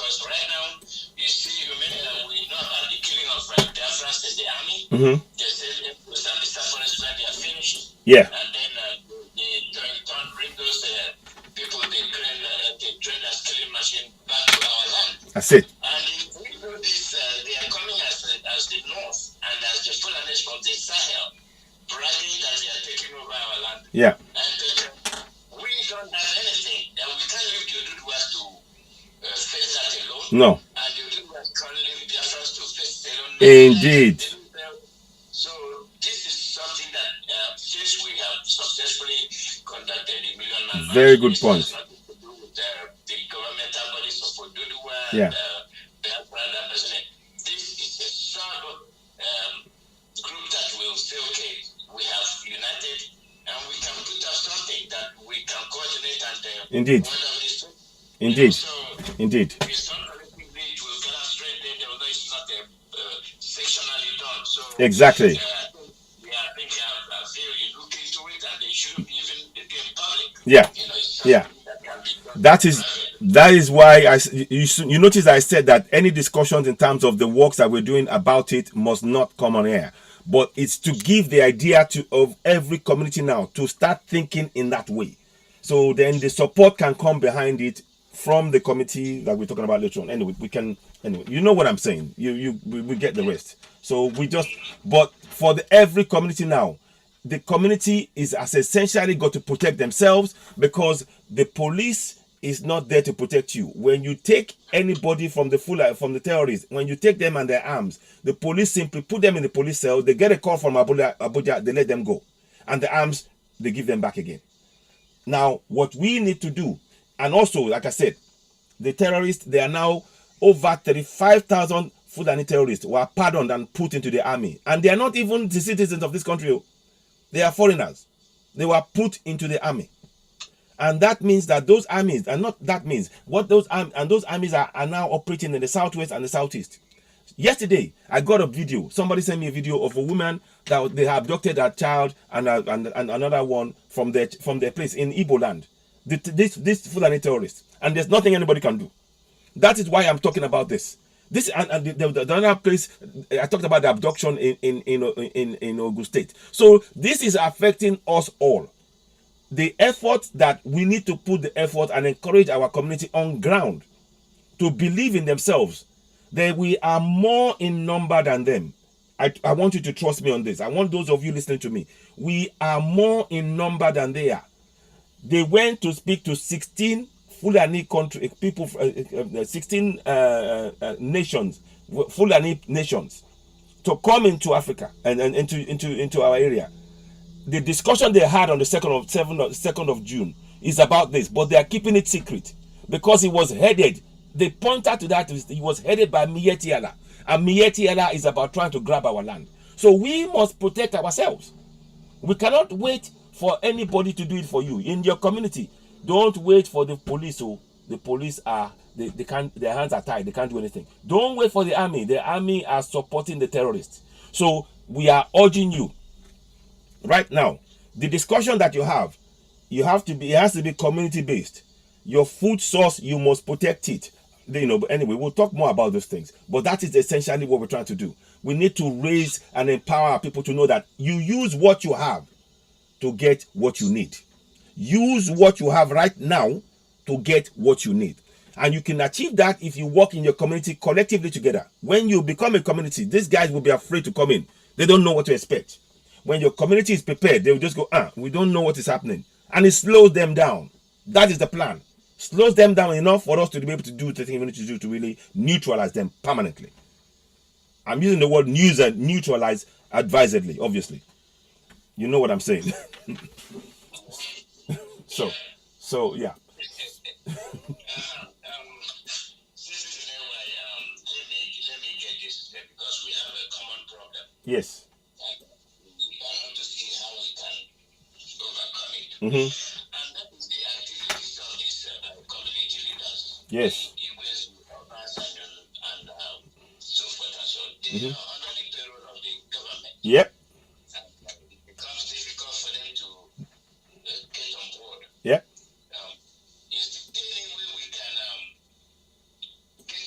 because right now, you see, we know about the killing of Biafrans in the army. They said it was Mr. Forest when they are finished. Yeah. And then they don't bring those people they train as killing machine back to our land. That's it. And if we do this, they are coming as the North and as the Fulanis from the Sahel, bragging that they are taking over our land. Yeah. And we don't have anything. And we can't leave the Oduduwas to face that alone. No. And the Oduduwas can't leave Biafrans to face it alone. Indeed. So this is something that since we have successfully conducted the Million Man March, very good point. It has nothing to do with the governmental bodies of Oduduwa Yeah. and Biafra and President. This is a sub group that will say, okay, we have united and we can put up something that we can coordinate and indeed. Indeed. So, indeed. It's not collectively, it will gather straight then, although it's not sectionally done. So exactly. I think I feel you look into it and they shouldn't even be in public. Yeah. Yeah. That is why you notice I said that any discussions in terms of the works that we're doing about it must not come on air. But it's to give the idea of every community now to start thinking in that way. So then the support can come behind it from the committee that we're talking about later on. Anyway, you know what I'm saying. We get the rest. So but for every community now, the community is as essentially got to protect themselves, because the police is not there to protect you. When you take anybody from the terrorists, when you take them and their arms, the police simply put them in the police cell. They get a call from Abuja, they let them go, and the arms they give them back again. Now, what we need to do, and also, like I said, the terrorists, they are now over 35,000 Fulani terrorists were pardoned and put into the army, and they are not even the citizens of this country. They are foreigners. They were put into the army. And that means that those armies, and not that means, those armies are now operating in the southwest and the southeast. Yesterday, I got a video. Somebody sent me a video of a woman that they have abducted a child and another one from their place in Igbo land. This Fulani terrorists. And there's nothing anybody can do. That is why I'm talking about this. This and the other place I talked about, the abduction in Ogun State. So this is affecting us all. The effort that we need to put the effort and encourage our community on ground to believe in themselves, that we are more in number than them. I want you to trust me on this. I want those of you listening to me. We are more in number than they are. They went to speak to 16 Fulani country people, 16 nations, Fulani nations, to come into Africa and into our area. The discussion they had on the 2nd of June is about this, but they are keeping it secret because it was headed. They pointed to that. It was headed by Mietiala, and Mietiala is about trying to grab our land. So we must protect ourselves. We cannot wait for anybody to do it for you in your community. Don't wait for the police. So the police they can't. Their hands are tied. They can't do anything. Don't wait for the army. The army are supporting the terrorists. So we are urging you right now. The discussion that you have it has to be community based. Your food source, you must protect it. But anyway, we'll talk more about those things. But that is essentially what we're trying to do. We need to raise and empower our people to know that you use what you have to get what you need. Use what you have right now to get what you need. And you can achieve that if you work in your community collectively together. When you become a community, these guys will be afraid to come in. They don't know what to expect. When your community is prepared, they will just go, we don't know what is happening. And it slows them down. That is the plan. Slows them down enough for us to be able to do the thing we need to do to really neutralize them permanently. I'm using the word neutralize advisedly, obviously. You know what I'm saying. So yeah. Let me get this because we have a common problem. Yes. We want to see how we can overcome it. Mm-hmm. And that is the activities of these community leaders. Yes. And so forth and so on. They are under the payroll of the government. Yep. And it becomes difficult for them to get on board. Yep. Is there any way we can get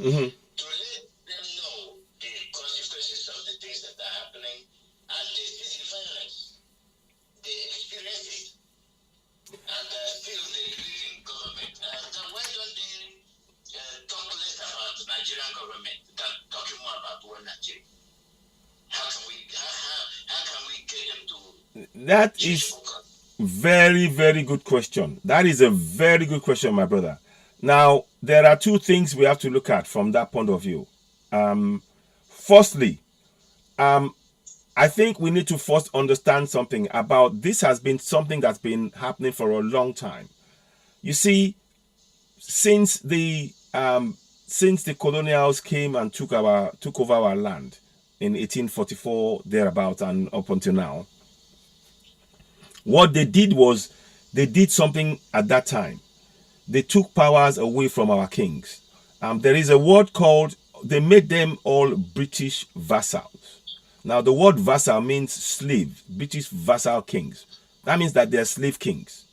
Mm-hmm. to let them know the consequences of the things that are happening, and they see the violence, they experience it, and still they believe in government. Then why don't they talk less about the Nigerian government than talking more about one Nigeria? How can we get them to That is very, very good question. That is a very good question, my brother. Now, there are two things we have to look at from that point of view. Firstly, I think we need to first understand something about this. Has been something that's been happening for a long time. You see, since the colonials came and took over our land in 1844 thereabout and up until now, what they did was they did something at that time. They took powers away from our kings. There is a word called, they made them all British vassals. Now, the word vassal means slave, British vassal kings. That means that they're slave kings.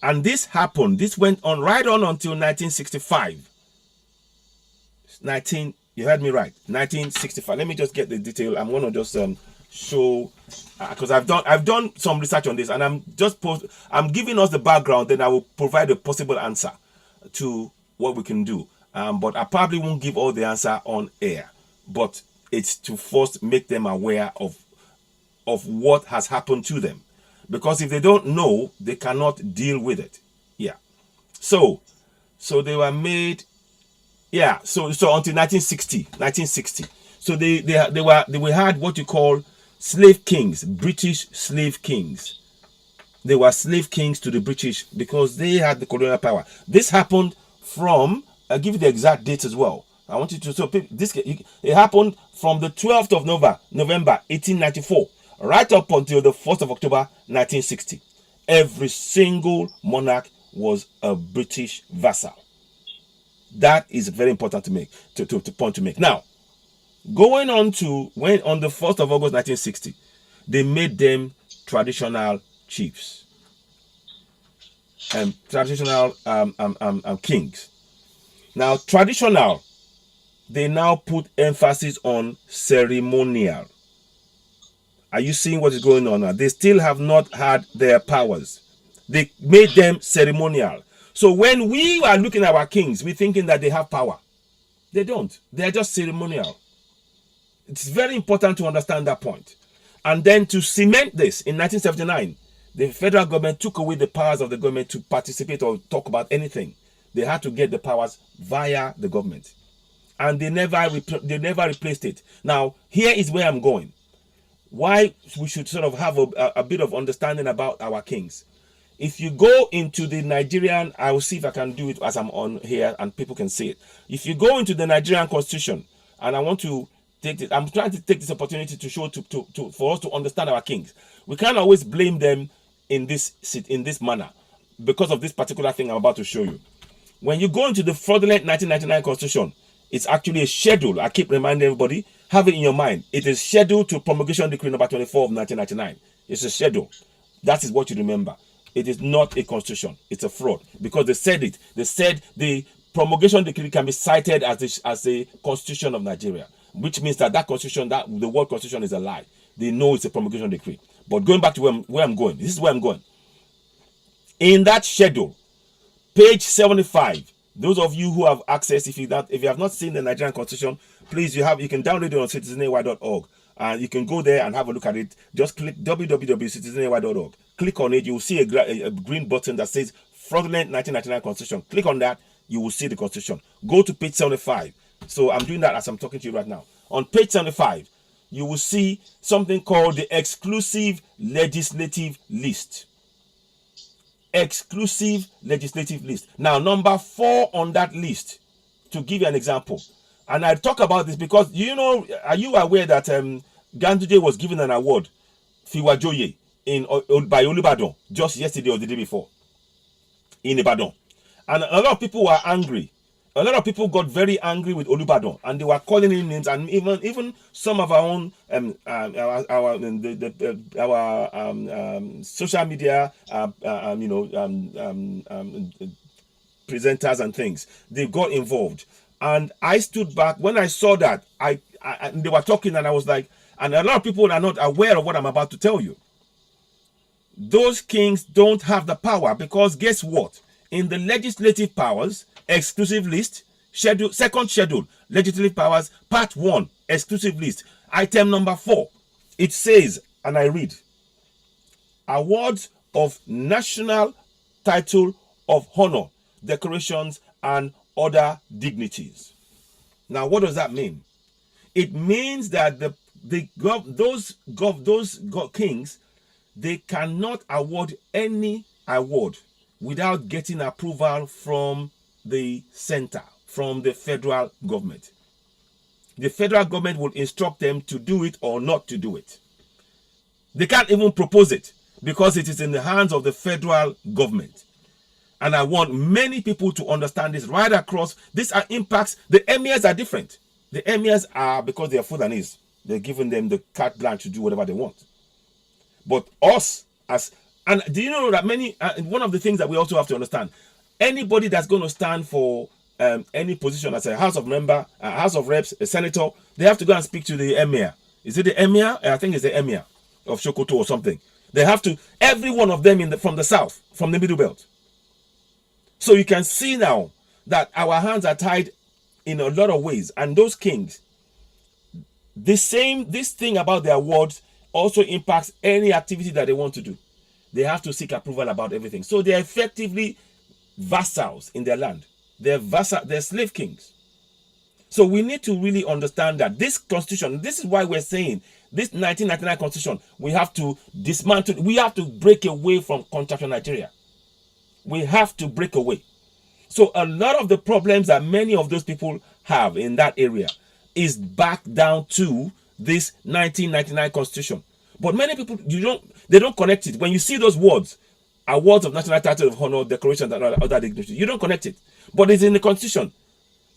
And this happened, this went on right on until 1965. You heard me right, 1965. Let me just get the detail. I'm going to just show, because I've done some research on this, and I'm giving us the background, then I will provide a possible answer to what we can do. But I probably won't give all the answer on air, but it's to first make them aware of what has happened to them, because if they don't know, they cannot deal with it. Yeah. So they were made. Yeah. So until 1960. So they had what you call slave kings, British slave kings. They were slave kings to the British because they had the colonial power. This happened from, I'll give you the exact dates as well. I want you to, so this, it happened from the 12th of November 1894 right up until the 1st of October 1960. Every single monarch was a British vassal. That is very important to make, to point to make. Now, going on to when on the 1st of August 1960, they made them traditional chiefs and traditional kings. Now, traditional, they now put emphasis on ceremonial. Are you seeing what is going on now? They still have not had their powers. They made them ceremonial. So when we are looking at our kings, we're thinking that they have power. They don't. They're just ceremonial. It's very important to understand that point. And then to cement this, in 1979, the federal government took away the powers of the government to participate or talk about anything. They had to get the powers via the government. And they never replaced it. Now, here is where I'm going. Why we should sort of have a bit of understanding about our kings. If you go into the Nigerian, I will see if I can do it as I'm on here and people can see it. If you go into the Nigerian Constitution, and I want to take it, I'm trying to take this opportunity to show for us to understand our kings. We can't always blame them in this manner because of this particular thing I'm about to show you. When you go into the fraudulent 1999 Constitution, it's actually a schedule. I keep reminding everybody, have it in your mind. It is scheduled to Promulgation Decree number 24 of 1999. It's a schedule. That is what you remember. It is not a constitution. It's a fraud because they said it. They said the Promulgation Decree can be cited as a constitution of Nigeria, which means that constitution, that the word constitution is a lie. They know it's a Promulgation Decree. But going back to where I'm going, this is where I'm going. In that schedule, page 75. Those of you who have access, if you have not seen the Nigerian Constitution, please you can download it on citizenay.org and you can go there and have a look at it. Just click www.citizenay.org. Click on it. You will see a green button that says fraudulent 1999 Constitution. Click on that. You will see the Constitution. Go to page 75. So I'm doing that as I'm talking to you right now. On page 75, you will see something called the exclusive legislative list. Exclusive legislative list. Now, number 4 on that list, to give you an example, and I talk about this because are you aware that Ganduje was given an award, Fiwajoye, by Olubadan just yesterday or the day before in Ibadan, and a lot of people were angry. A lot of people got very angry with Olubadan, and they were calling him names, and even some of our own social media presenters and things, they got involved. And I stood back when I saw that. And they were talking, and I was like, and a lot of people are not aware of what I'm about to tell you. Those kings don't have the power, because guess what? In the legislative powers, exclusive list, schedule, second schedule, legislative powers, part 1, exclusive list, item number 4, it says, and I read, awards of national title of honor, decorations, and other dignities. Now, what does that mean? It means that those kings, they cannot award any award without getting approval from the center, from the federal government. The federal government will instruct them to do it or not to do it. They can't even propose it, because it is in the hands of the federal government. And I want many people to understand this right across. These are impacts. The emirs are different. The emirs are, because they are Fulanis, they're giving them the carte blanche to do whatever they want. But us, and do you know that one of the things that we also have to understand, anybody that's going to stand for any position as a House of Member, a House of Reps, a senator, they have to go and speak to the emir. Is it the emir? I think it's the emir of Sokoto or something. They have to, every one of them from the south, from the Middle Belt. So you can see now that our hands are tied in a lot of ways. And those kings, this thing about their awards also impacts any activity that they want to do. They have to seek approval about everything. So they're effectively vassals in their land. They're slave kings. So we need to really understand that this constitution, this is why we're saying this 1999 constitution, we have to dismantle, we have to break away from contractual Nigeria. We have to break away. So a lot of the problems that many of those people have in that area is back down to this 1999 constitution. But many people, they don't connect it. When you see those words, awards of national title of honor, decorations, and other dignities, you don't connect it. But it's in the constitution.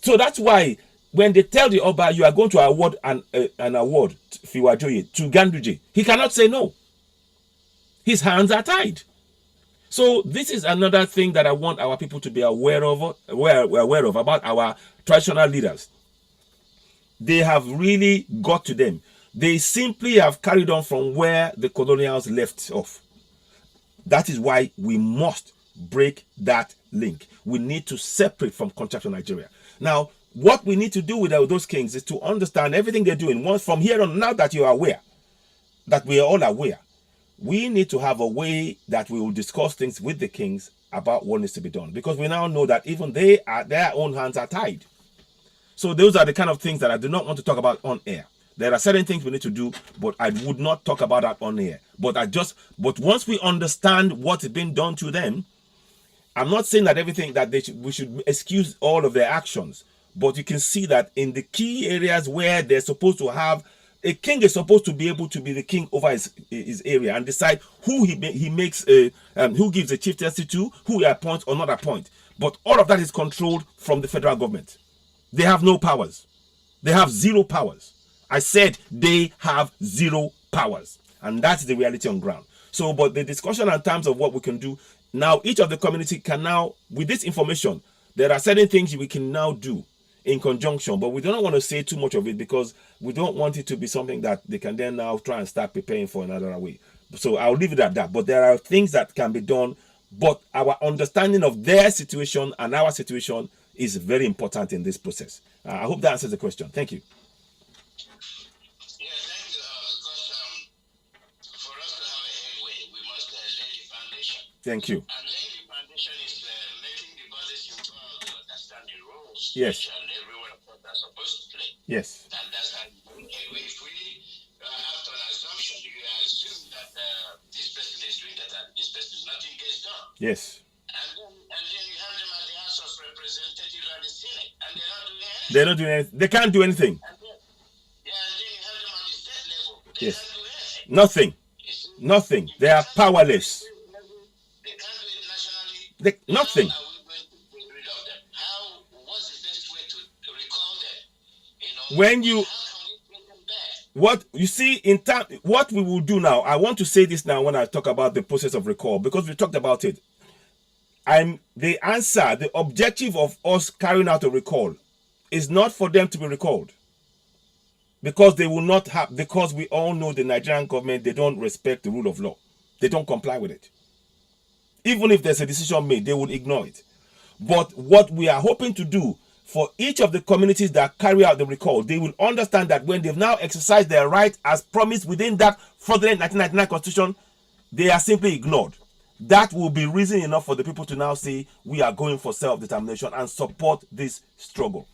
So that's why when they tell the Oba, you are going to award an award, Fiwajoye, to Ganduje, he cannot say no. His hands are tied. So this is another thing that I want our people to be aware of about our traditional leaders. They have really got to them. They simply have carried on from where the colonials left off. That is why we must break that link. We need to separate from contractual Nigeria. Now, what we need to do with those kings is to understand everything they're doing. Once from here on, now that you are aware, that we are all aware, we need to have a way that we will discuss things with the kings about what needs to be done. Because we now know that even their own hands are tied. So those are the kind of things that I do not want to talk about on air. There are certain things we need to do, but I would not talk about that on air. But once we understand what is being done to them, I'm not saying that everything that we should excuse all of their actions, but you can see that in the key areas where they're supposed to have, a king is supposed to be able to be the king over his area and decide who he makes who gives a chieftaincy to, who he appoints or not appoint. But all of that is controlled from the federal government. They have no powers. They have zero powers. I said they have zero powers, and that's the reality on ground. So, but the discussion in terms of what we can do now, each of the community can now, with this information, there are certain things we can now do in conjunction, but we don't want to say too much of it because we don't want it to be something that they can then now try and start preparing for another way. So I'll leave it at that. But there are things that can be done, but our understanding of their situation and our situation is very important in this process. I hope that answers the question. Thank you. Yeah, thank you. Because for us to have a headway, we must lay the foundation. Thank you. And laying the foundation is making the bodies involved to understand the roles. Yes. Yes. And that's how you bring headway. If we have an assumption, you assume that this person is doing that and this person, nothing gets done. Yes. And then you have them at the House of Representatives and the Senate, and they're not doing anything. They're not doing anything. They can't do anything. And then you have them at the state level. They Yes. can't do anything. Nothing. Nothing. They are powerless. They can't do it nationally. Nothing. How are we going to get rid of them? What's the best way to recall them? When you, how can we bring them back? what you see in time, what we will do now, I want to say this now when I talk about the process of recall, because we talked about it. The objective of us carrying out a recall is not for them to be recalled. Because they will not have, because we all know the Nigerian government, they don't respect the rule of law. They don't comply with it. Even if there's a decision made, they will ignore it. But what we are hoping to do for each of the communities that carry out the recall, they will understand that when they've now exercised their right as promised within that fraudulent 1999 constitution, they are simply ignored. That will be reason enough for the people to now say, we are going for self-determination and support this struggle.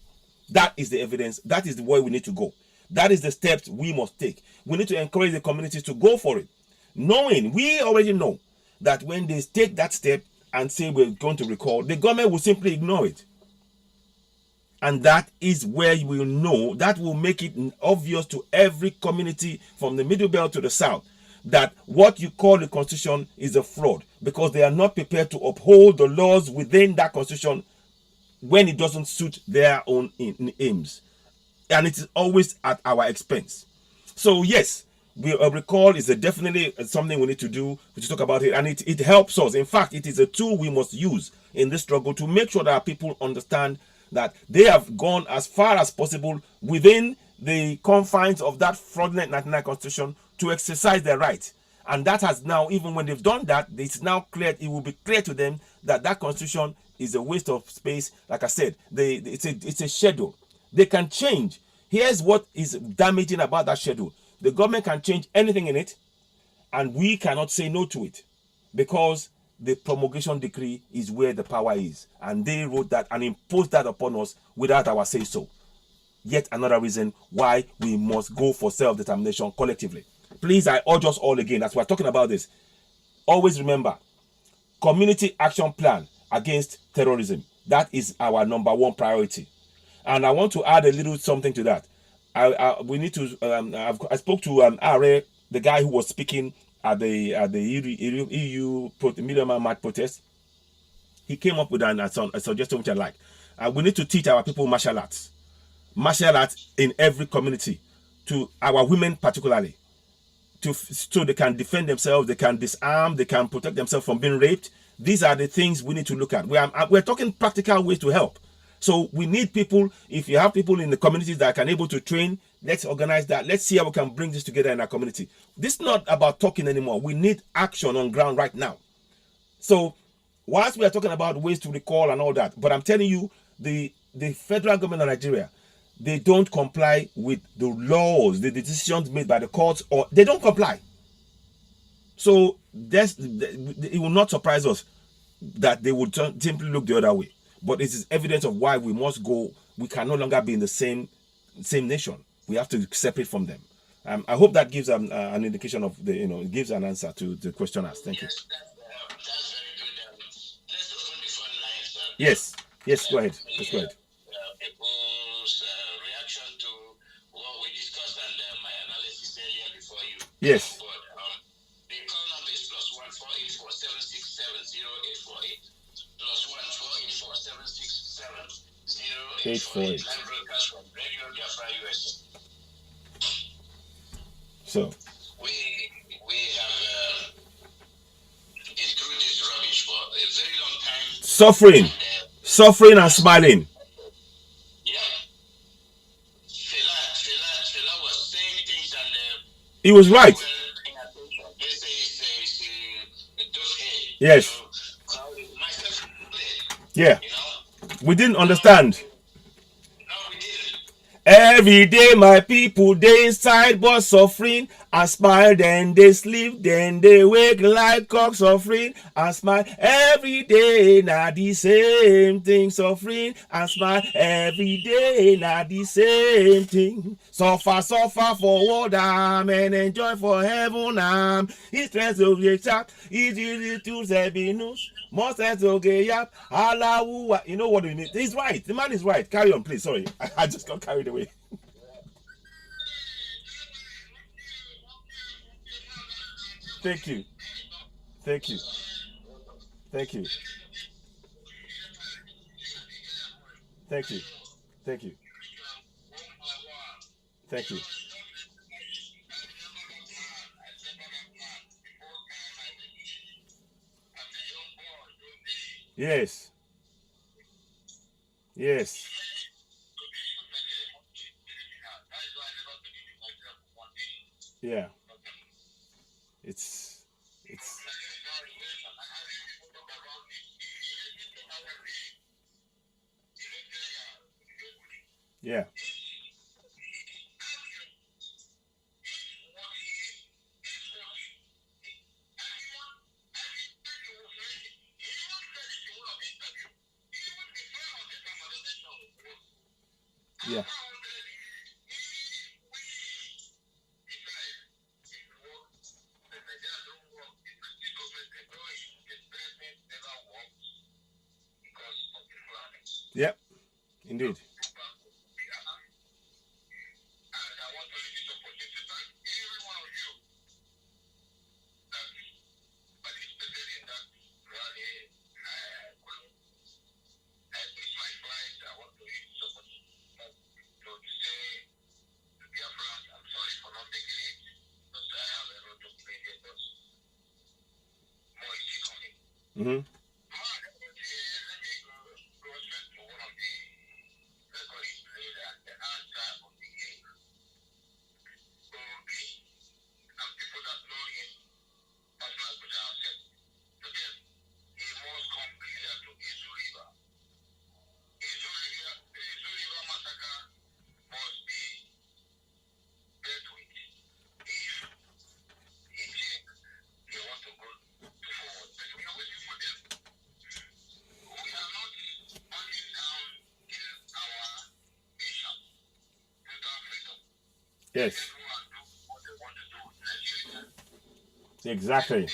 That is the evidence. That is the way we need to go. That is the steps we must take. We need to encourage the communities to go for it. Knowing, we already know that when they take that step and say we're going to recall, the government will simply ignore it. And that is where you will know, that will make it obvious to every community from the Middle Belt to the South that what you call the Constitution is a fraud, because they are not prepared to uphold the laws within that Constitution when it doesn't suit their own aims. And it is always at our expense. So yes, a recall is definitely something we need to do, to talk about it, and it helps us. In fact, it is a tool we must use in this struggle to make sure that people understand that they have gone as far as possible within the confines of that fraudulent 1999 constitution to exercise their right. And that has now, even when they've done that, it's now clear, it will be clear to them that that constitution is a waste of space. Like I said, it's a schedule. They can change. Here's what is damaging about that schedule. The government can change anything in it, and we cannot say no to it, because the promulgation decree is where the power is, and they wrote that and imposed that upon us without our say so. Yet another reason why we must go for self-determination collectively. Please, I urge us all again, as we're talking about this, always remember, community action plan against terrorism. That is our number one priority. And I want to add a little something to that. We need to. I spoke to Are, the guy who was speaking at the EU Million March protest. He came up with a suggestion which I like. We need to teach our people martial arts in every community, to our women particularly, so they can defend themselves, they can disarm, they can protect themselves from being raped. These are the things we need to look at. We're talking practical ways to help. So we need people. If you have people in the communities that can able to train, let's organize that. Let's see how we can bring this together in our community. This is not about talking anymore. We need action on ground right now. So whilst we are talking about ways to recall and all that, but I'm telling you, the federal government of Nigeria, they don't comply with the laws, the decisions made by the courts, or they don't comply. So it will not surprise us that they would simply look the other way. But it is evidence of why we must go. We can no longer be in the same nation. We have to separate from them. I hope that gives an indication of it gives an answer to the question asked. Thank you. That's very good. Let's open the phone lines. Yes. Go ahead. Let's go ahead. People's reaction to what we discussed and my analysis earlier before you. Yes. The call number is +14847670848. +14847670848. Live broadcast from Radio Biafra USA. So we have been through this rubbish for a very long time. Suffering and smiling. Yeah. Fela was saying things and he was right. They say it's a dove head. Yes. Myself, yeah. We didn't understand. No, we didn't. Every day my people, they inside but suffering and smile, then they sleep, then they wake like cock, suffering and smile. Every day now the same thing, suffering and smile. Every day now the same thing. Suffer for what and enjoy for heaven. It's strength of the chat, it's easy to say news. More sense okay, yap. You know what we need. He's right. The man is right. Carry on, please. Sorry. I just got carried away. Thank you. Thank you. Thank you. Thank you. Thank you. Thank you. Yes. Yes. Yeah. It's yeah. Yeah. Yep. Indeed. Mm-hmm. Yes. Exactly.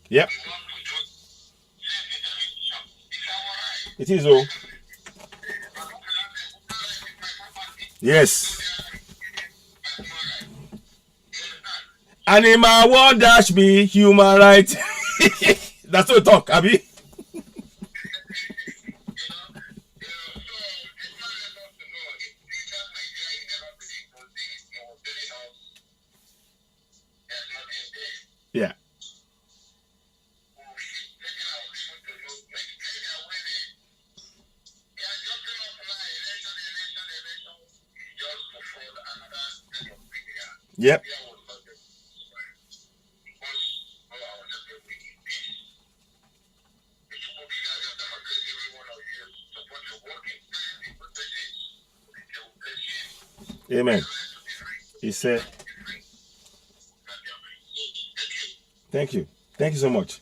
Yep. It is. Oh. Yes. Animal won't dash me, human right. That's what we talk, Abby. Yeah. Yep. Amen. He said, thank you. Thank you so much.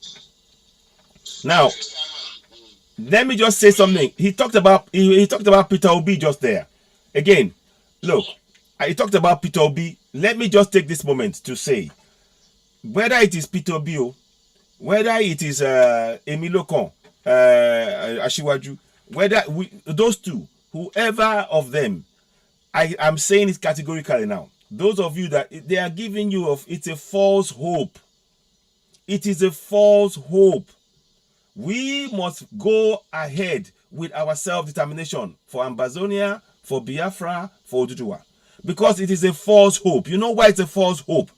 Now, let me just say something. He talked about Peter Obi just there. Again, look, he talked about Peter Obi. Let me just take this moment to say whether it is Peter Obi, whether it is Emilio Kon, Ashiwaju, those two, whoever of them, I'm saying it categorically now. Those of you that they are giving you it's a false hope. It is a false hope. We must go ahead with our self-determination for Ambazonia, for Biafra, for Oduduwa. Because it is a false hope. You know why it's a false hope?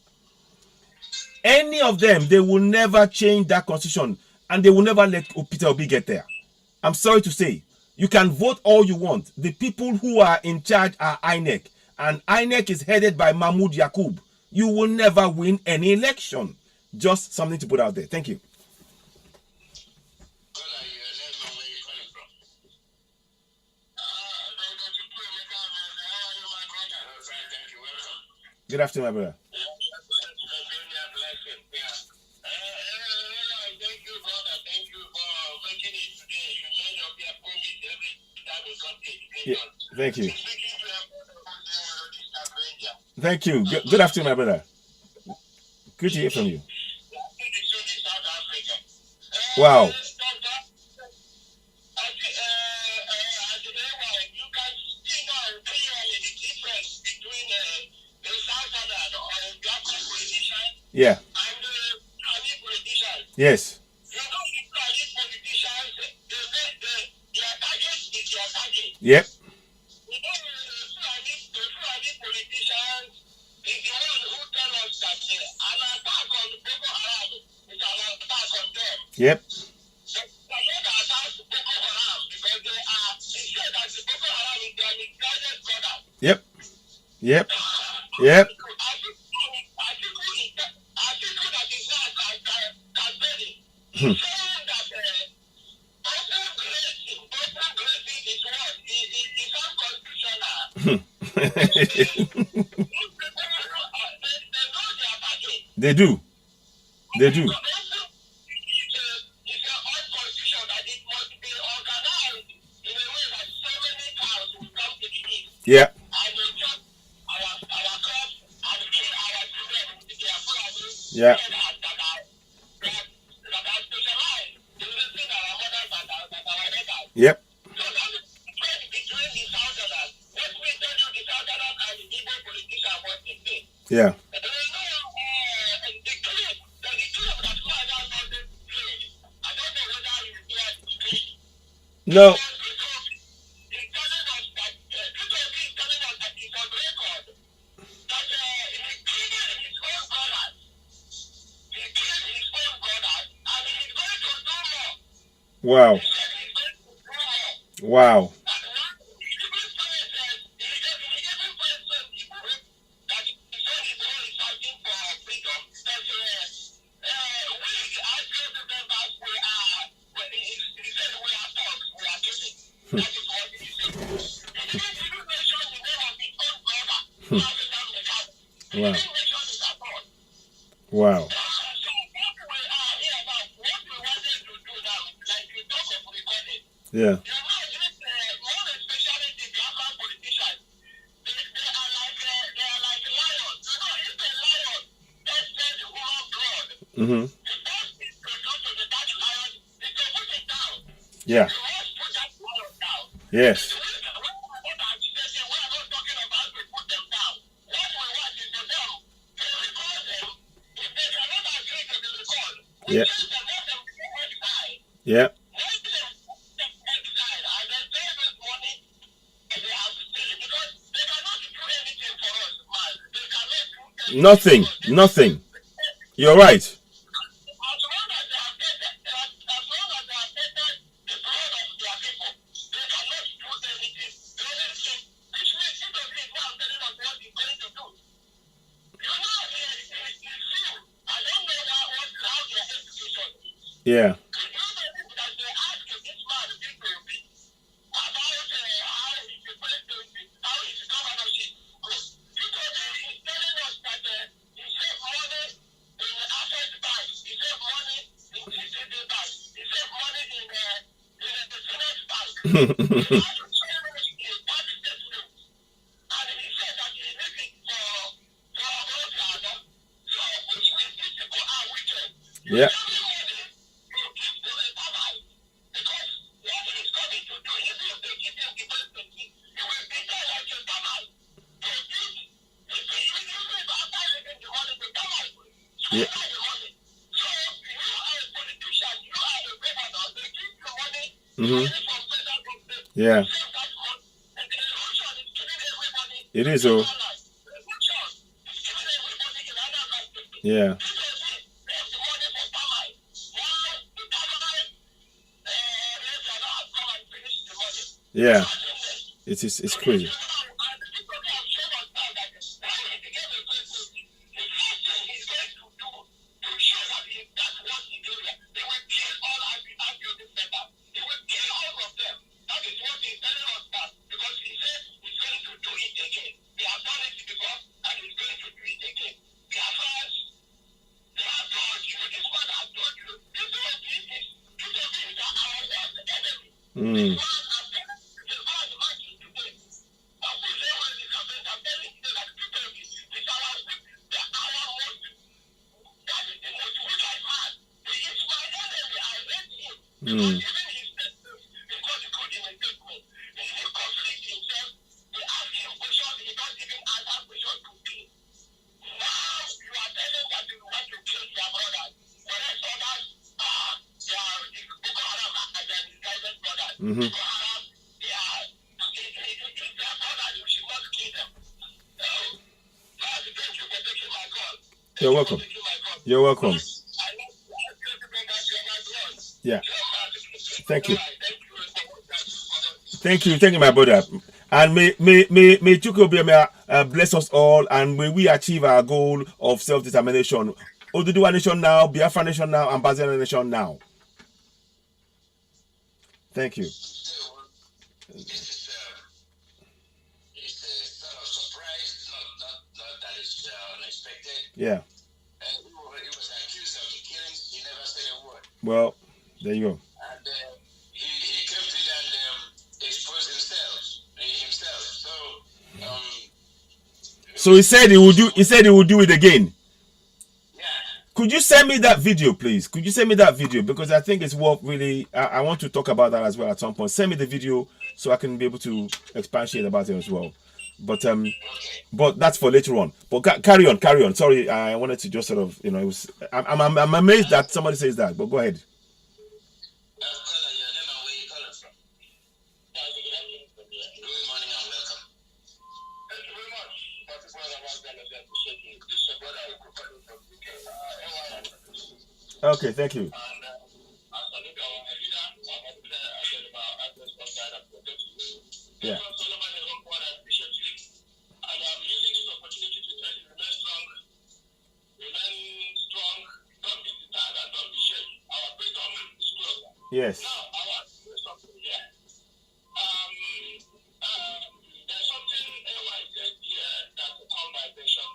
Any of them, they will never change that constitution and they will never let Peter Obi get there. I'm sorry to say, you can vote all you want. The people who are in charge are INEC, and INEC is headed by Mahmoud Yakub. You will never win any election. Just something to put out there. Thank you. Good afternoon, my brother. Yeah, thank you. Thank you. Good afternoon, my brother. Good to hear from you. Wow. Yeah. And politicians. Yes. You know, politicians, their target is their target. Yep. You know, politicians is the one who tell us that an attack on Boko Haram is an attack on them. Yep. They cannot attack Boko Haram because they say that the Boko Haram is their misguided brother. Yep. Yep. Yep. They do. They do. Yeah. Yeah. Yep. Yeah. No. Wow. Wow. Wow. Wow. Yeah. Mm-hmm. Yeah. Yes. Yep. Yep. Nothing. Nothing. You're right. Yeah. Yeah. Yeah. Mm-hmm. Yeah. It is. Oh. Yeah. Yeah. It's crazy. Mm. Mm. Mm-hmm. You're welcome. You're welcome. Yeah. Thank you. Thank you, my brother. And may Chukwuobiama bless us all, and may we achieve our goal of self-determination. Oduduwa Nation now, Biafra Nation now, and Bazana Nation now. Thank you. It's a sort of surprise, not that it's unexpected. Yeah. He was accused of the killings. He never said a word. Well, there you go. And he came to them and exposed himself. So he said he would do. He said he would do it again. Yeah. Could you send me that video, please? Could you send me that video, because I think it's worth really. I want to talk about that as well at some point. Send me the video so I can be able to expatiate about it as well. But Okay. but that's for later on. But carry on. Sorry, I wanted to just sort of, it was. I'm amazed that somebody says that. But go ahead. Caller, your name and where you calling from? Good morning and welcome. Thank you very much. Particularly about that, I appreciate you. This is what I will call from UK. Okay, thank you. And I salute our leader, Yeah. And I'm using this opportunity to tell you, remain strong, don't be tired and don't be shaken. Our freedom is closer. Yes. Now, I want to say something here. There's something I said here that will call my attention.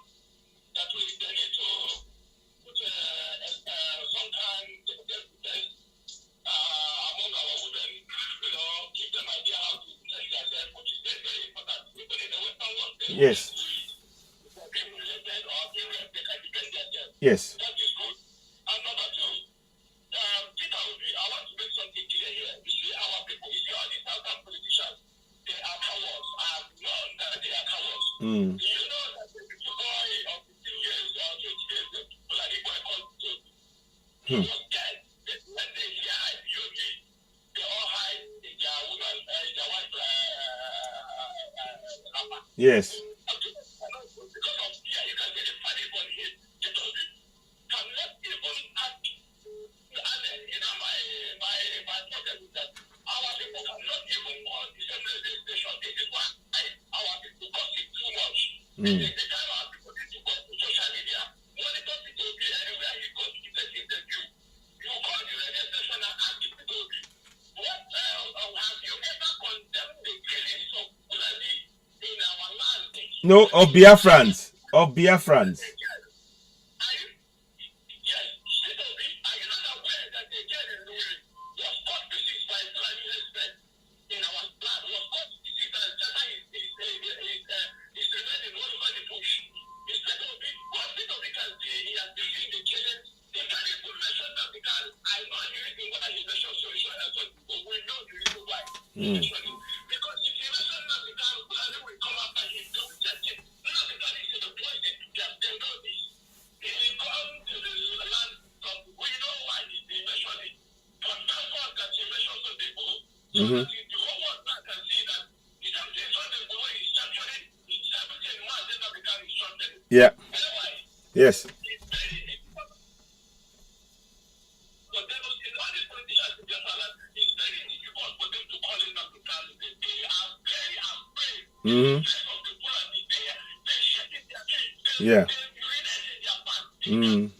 That we need to put some kind of evidence among our women, give them idea how to protect themselves, which is very, very important. People in the Western world, Yes. Yes. That is good. And number two, Peter Obi, I want to make something clear here. You see our people, you see all these Southern politicians, they are cowards. I have known that they are cowards. Mm. Do you know that the little boy of 15 years or 20 years, the bloody boy called Toby, he was dead. When they hear IPOB, they all hide in their woman, their wife, rapper. Yes. Because of fear, you can get a funny one here. They told you, cannot even act. And my problem is that our people cannot even go on the same radio station. This is why our people gossip too much. The time our people need to go to social media, monitor people anywhere he goes to get interview. You call the radio station and ask people, what have you ever condemned the killings of Fulani in our land? No, of Biafrans. Of Biafrans. Because if you mention nothing, we will come after him to reject him. Nothing that is in the poison to them. They know this. He will come to the land of, we know why he mentioned it. But thank God that he mentioned some people. So that the whole world now can see that the something Sunday boy is structuring, it's 17 months, then that become instructed. Yeah. Anyway. Yes. It's very important. But then in all these politicians in their land, it's very difficult for them to call in and to tell them. They are very afraid. Mm-hmm. Yeah. Mm.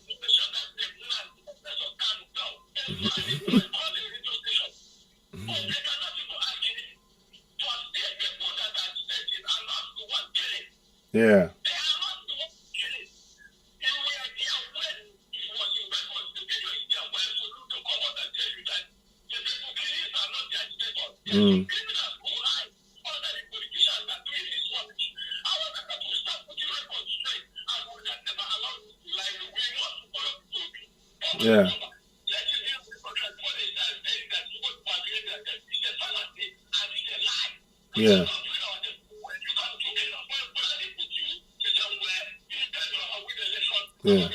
Yeah. Mm. Yeah. Yeah. Yeah.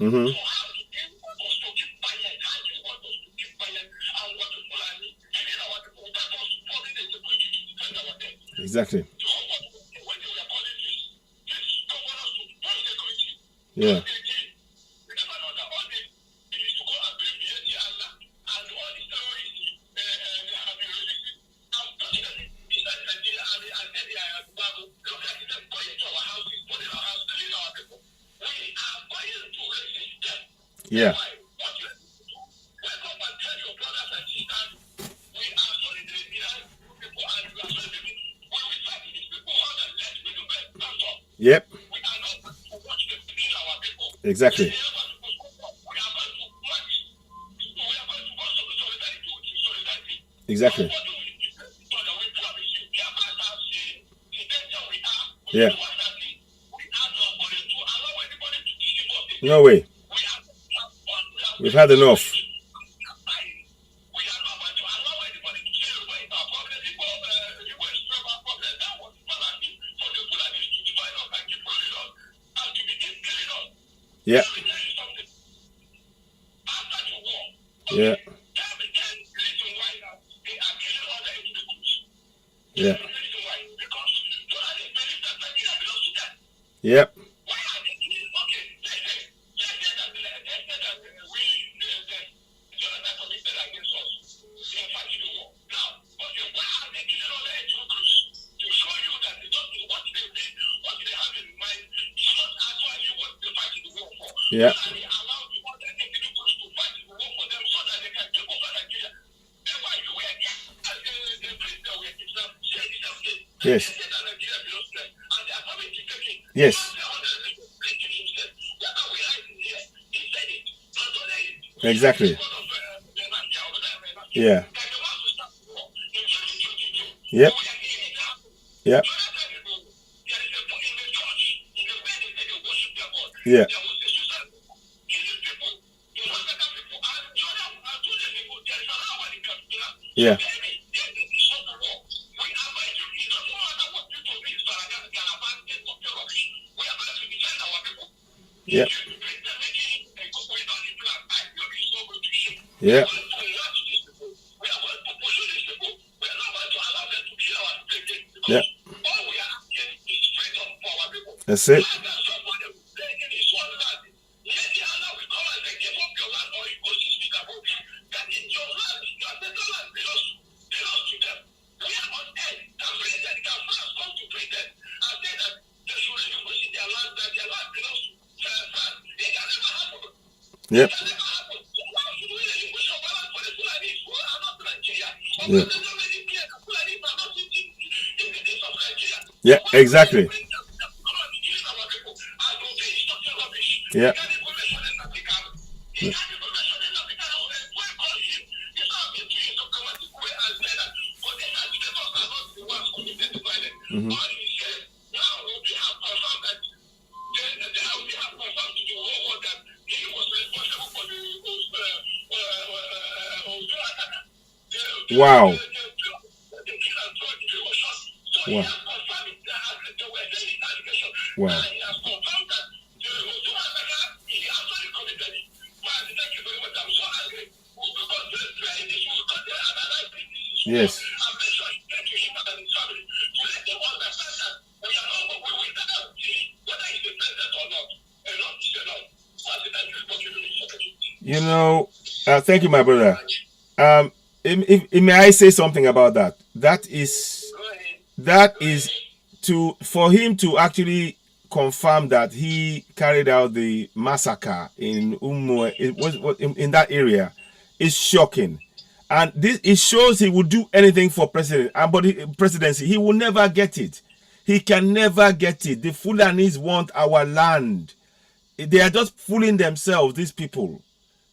Mm-hmm. So how do you want us to keep quiet? How do you want us to keep quiet? And what to Fulani killing our people without us forming a security to defend our dead? Exactly. So when they were calling this governors to form security, Yeah. we never know that all they is to go and bring the Allah and all the terrorists they have been releasing. And fortunately, inside Nigeria and India and Babu, look at them going to our houses, putting our house, killing our people. We are going to resist them. Yeah. Why? What you have to do? Wake up and tell your brothers and sisters, we are solidary behind you people and we are solidary. We will fight these people all and let me do best. That's all. Yep. We are not going to watch them kill our people. Exactly. We are going to march. We are going to go to solidarity with solidarity. Exactly. What do we do? So that we promise you, the Abbas have seen the danger we are. Yeah. We are not going to allow anybody to deceive us. No way. We've had enough. We are not going to allow anybody to say away our problem. People is our problem. That was Fulani for the Fulani to divide us and keep rolling us and to begin killing us. Yeah. Let me tell you something. After the war, Yeah. tell me 10 reasons why now they are killing all the individuals. Yeah. The reason why, because Fulani believe that Nigeria belongs to them. Yep. Why are they killing? Okay, let's say that we, Jonathan committed against us in fighting the war. Now, okay, why are they killing all the ethnic groups? To show you that they don't know what they did, what they have in mind, is not actually what they're fighting the war for. Yeah. So that they allow the other ethnic groups to fight the war for them so that they can take over Nigeria. Then why you were here? The president were kidnapped, said the same thing. Yes. They said that Nigeria belongs to them, and they are coming to take it. Yes. Exactly. Yeah. Yep. Yep. Yeah. Yeah. Yep. Yeah. Yeah. That's it. Yep. Yeah. Yeah, exactly. Yeah. Yeah. Mm-hmm. Wow. Wow. Wow. Yes. You know, thank you, my brother. May I say something about that? That is for him to actually confirm that he carried out the massacre in in that area is shocking, and it shows he would do anything for presidency. He will never get it. He can never get it. The Fulanis want our land. They are just fooling themselves, these people.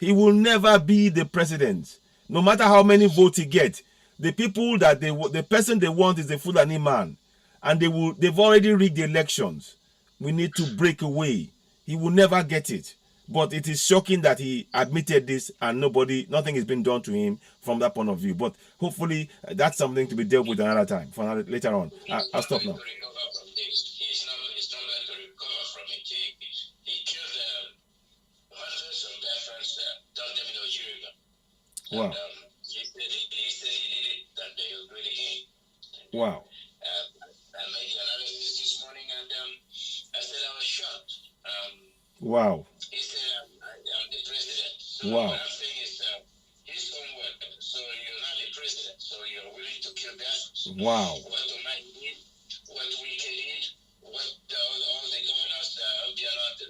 He will never be the president. No matter how many votes he gets, the people that the person they want is the Fulani man. And they've already rigged the elections. We need to break away. He will never get it. But it is shocking that he admitted this and nothing has been done to him from that point of view. But hopefully that's something to be dealt with another time, later on. I'll stop now. Wow. He said he did it, that they will do it again. Wow. I made the analysis this morning, and I said I was shocked. Wow. He said I'm the president. So Wow. what I'm saying is his own word. So you're not the president. So you're willing to kill Biafrans. Wow. What Omar did, what Wike did, what all the governors,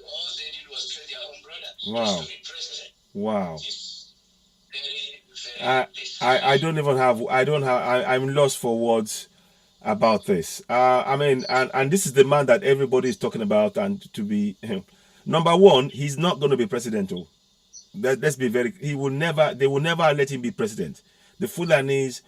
all they did was kill their own brother. Wow. To be president. Wow. It's very, very I don't even have I'm lost for words about this. I mean, and this is the man that everybody is talking about, and to be number one, he's not going to be president. Oh, let's be very. They will never let him be president. The Fulanis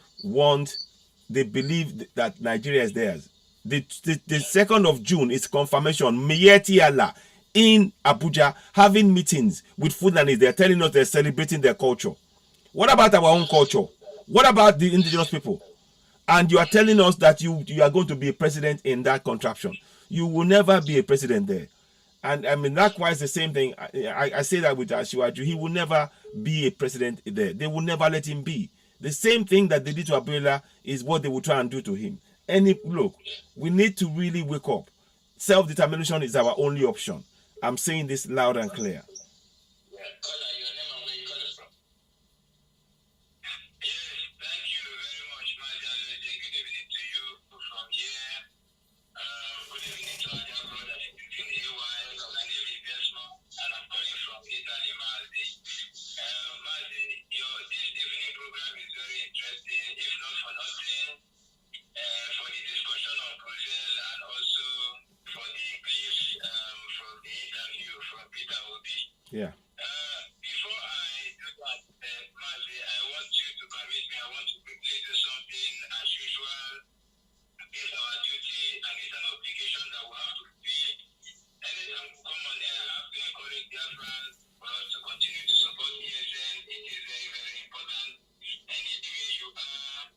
they believe that Nigeria is theirs. The 2nd of June is confirmation. Miyetti Allah in Abuja having meetings with Fulanis. They're telling us they're celebrating their culture. What about our own culture? What about the indigenous people? And you are telling us that you are going to be a president in that contraption. You will never be a president there. And I mean, likewise, the same thing. I say that with Asiwaju. He will never be a president there. They will never let him be. The same thing that they did to Abiola is what they will try and do to him. Look, we need to really wake up. Self-determination is our only option. I'm saying this loud and clear. Yeah. Before I do that, Mazi, I want you to permit me. I want to quickly do something as usual. It's our duty and it's an obligation that we have to fulfill. Anytime we come on air, I have to encourage Biafrans for us to continue to support ESN. It is very, very important. Anywhere you are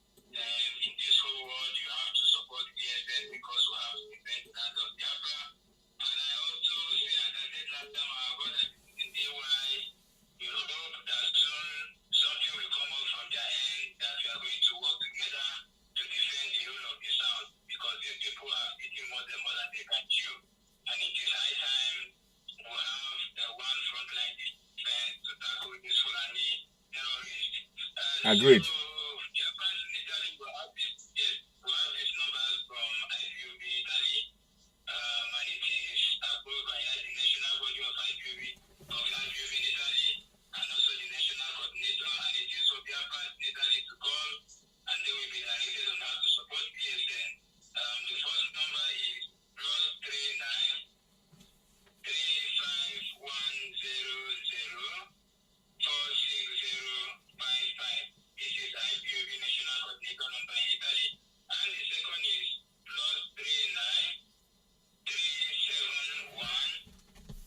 in this whole world, you have to support ESN because we have to defend the land of Biafra. And I also say, as I said last time, our brother in the AY, we hope that soon something will come out from their end that we are going to work together to defend the whole of the South, because these people are eating more than they can chew. And it is high time we have one frontline defense to tackle this Fulani terrorist. Agreed. So, Japan and Italy will have these numbers from IPOB Italy, and it is approved by the national body of IPOB in Italy, and also the national coordinator, and it is for Japan and Italy to call, and they will be directed on how to support PSN. The first number is +39 35100 46055. This is IPOB national coordinator number in Italy, and the second is +39 371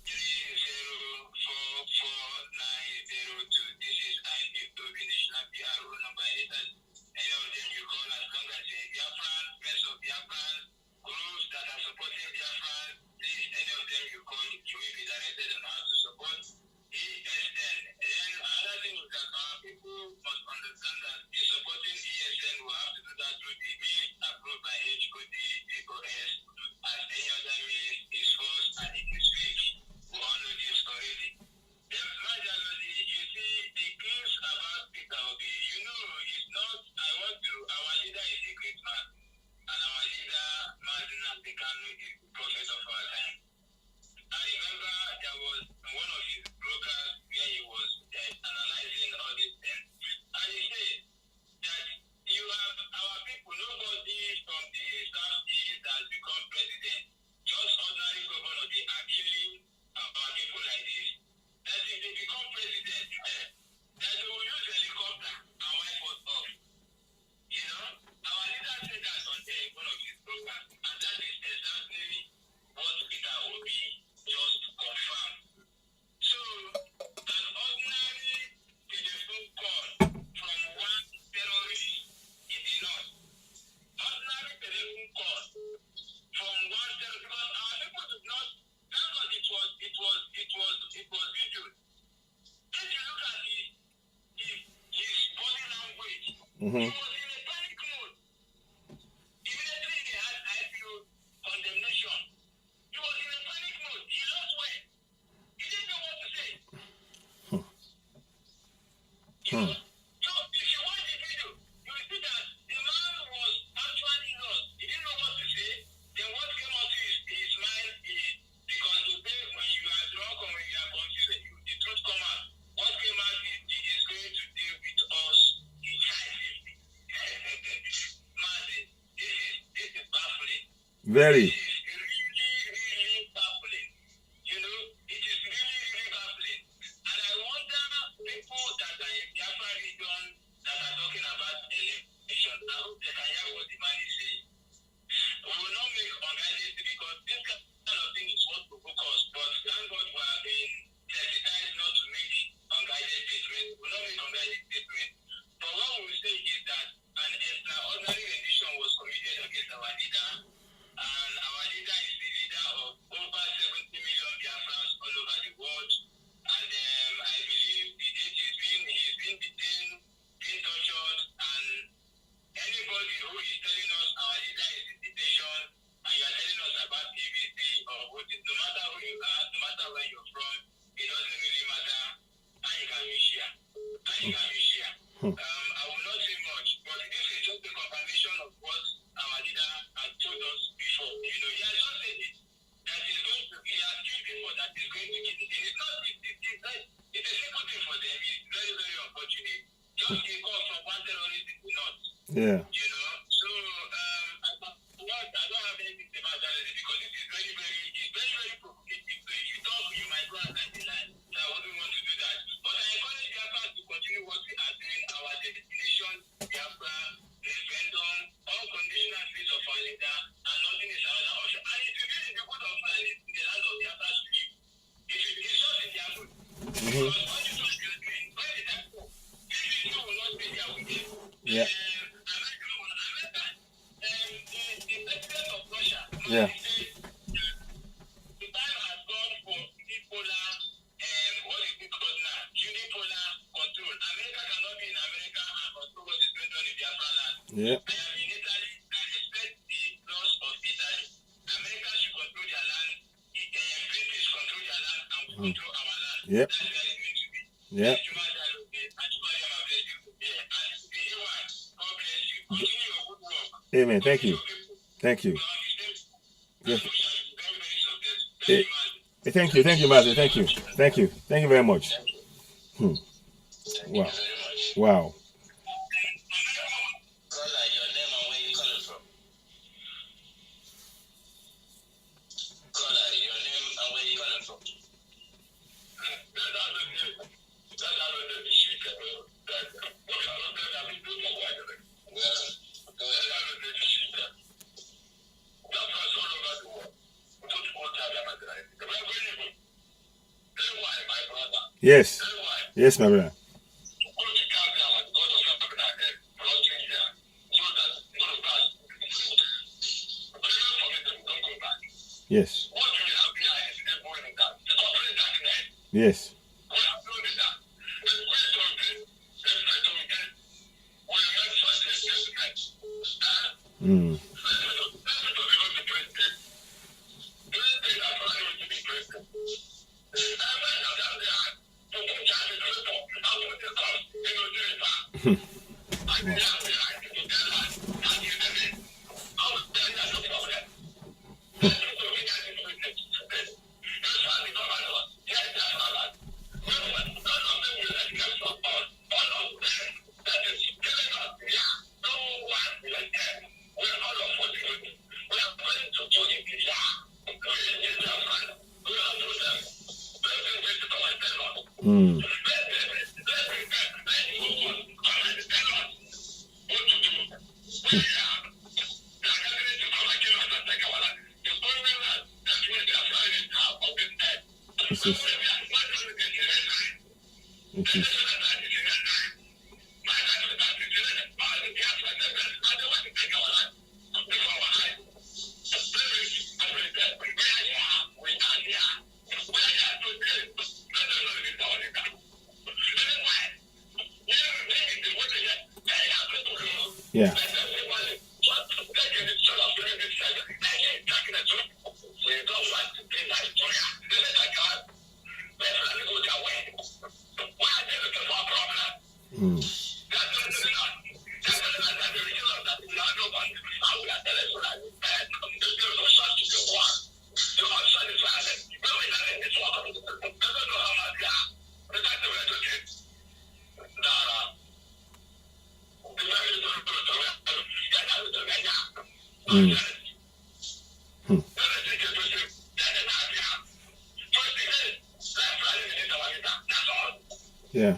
3044 902. This is IPOB national PRO number in Italy. Any of them you call, as long as they are Biafran, friends of Biafran, groups that are supporting Biafran, please, any of them you call, you will be directed on how to support ESN. Then another thing is that our people must understand that the supporting ESN will have to do that through the means approved by HOD, as any other means is forced and it is fake. We all know this already. Then, Mazi Alozue, you see, the clues about Peter Obi, it's not, our leader is a great man, and our leader, Mazi Alozue, is the prophet of our time. I remember there was one of his brokers where he was analyzing all these things, and he said that you have our people, nobody from the Southeast has become president, just ordinary governor, they actually our people like this. That if they become president, that they will use helicopter and wipe us off. Our leader said that on one of his programs, and that is exactly what Peter Obi just confirmed. So, an ordinary telephone call from one terrorist in the north, ordinary telephone call from one terrorist, because our people did not, thank God it was videoed. If you look at his Mm-hmm. was in a panic mode. Immediately they had IPO condemnation. He was in a panic mode. He lost weight. He didn't know what to say. You know? So if you watch the video, you will see that the man was actually lost. He didn't know what to say. Then what came out to his mind is because today when you are drunk or when you are confused, the truth come out. What came out is he is going to deal with us decisively. Mazi, this is baffling. Very. It is really baffling. You know, it is really baffling. And I wonder people that are in Biafra region that are talking about election, I hope they can hear what the man is saying. We will not make unguided because this kind of thing is what to focus, but thank God we are being sensitized not to make unguided statements. We will not make unguided statements. But what we will say is that an extraordinary rendition was committed against our leader, and our leader is the leader of over 70 million Biafrans all over the world. And I believe he's been detained, been tortured, and anybody who is telling us our leader is in detention, and you are telling us about PVC or voting, no matter who you are, no matter where you're from, it doesn't really matter. And you can be share. I will not say much, but this is just a confirmation of what our leader has told us before. You know, he has just said it. That he's going to, he has killed before that he's going to kill it. It's a simple thing for them. It's very, very unfortunate. Just a call from one terrorist is not. Yeah. You know, so I don't have anything about that because this is very, very provocative. So if you talk, you might go outside the line. So I wouldn't want to do that. But I encourage Biafra to continue what we are doing. Our destination, Biafra, referendum, unconditional freeze of our leader, and nothing is another option. And it will be in the good of Fulani in the land of Biafra to live. If it is not in their good, because what you are doing, where did that go? These people will not stay there with them. Yeah. Yeah. The time has gone for unipolar, what is it called now? Unipolar control. America cannot be in America and control what is going on in Biafra land. Yeah. I am in Italy. I respect the laws of Italy. America should control their land. British control their land and we control our land. Yep. That's where it's going to be. Yeah. Amen. Thank you. Thank you. Yes. Thank you. Thank you, Mazi. Thank you. Thank you. Thank you very much. Wow. Wow. Yes. Yes, my brother. Yes. Yes. Mm. Mm. It is. Yeah. Mm. Mm. Hmm. Yeah.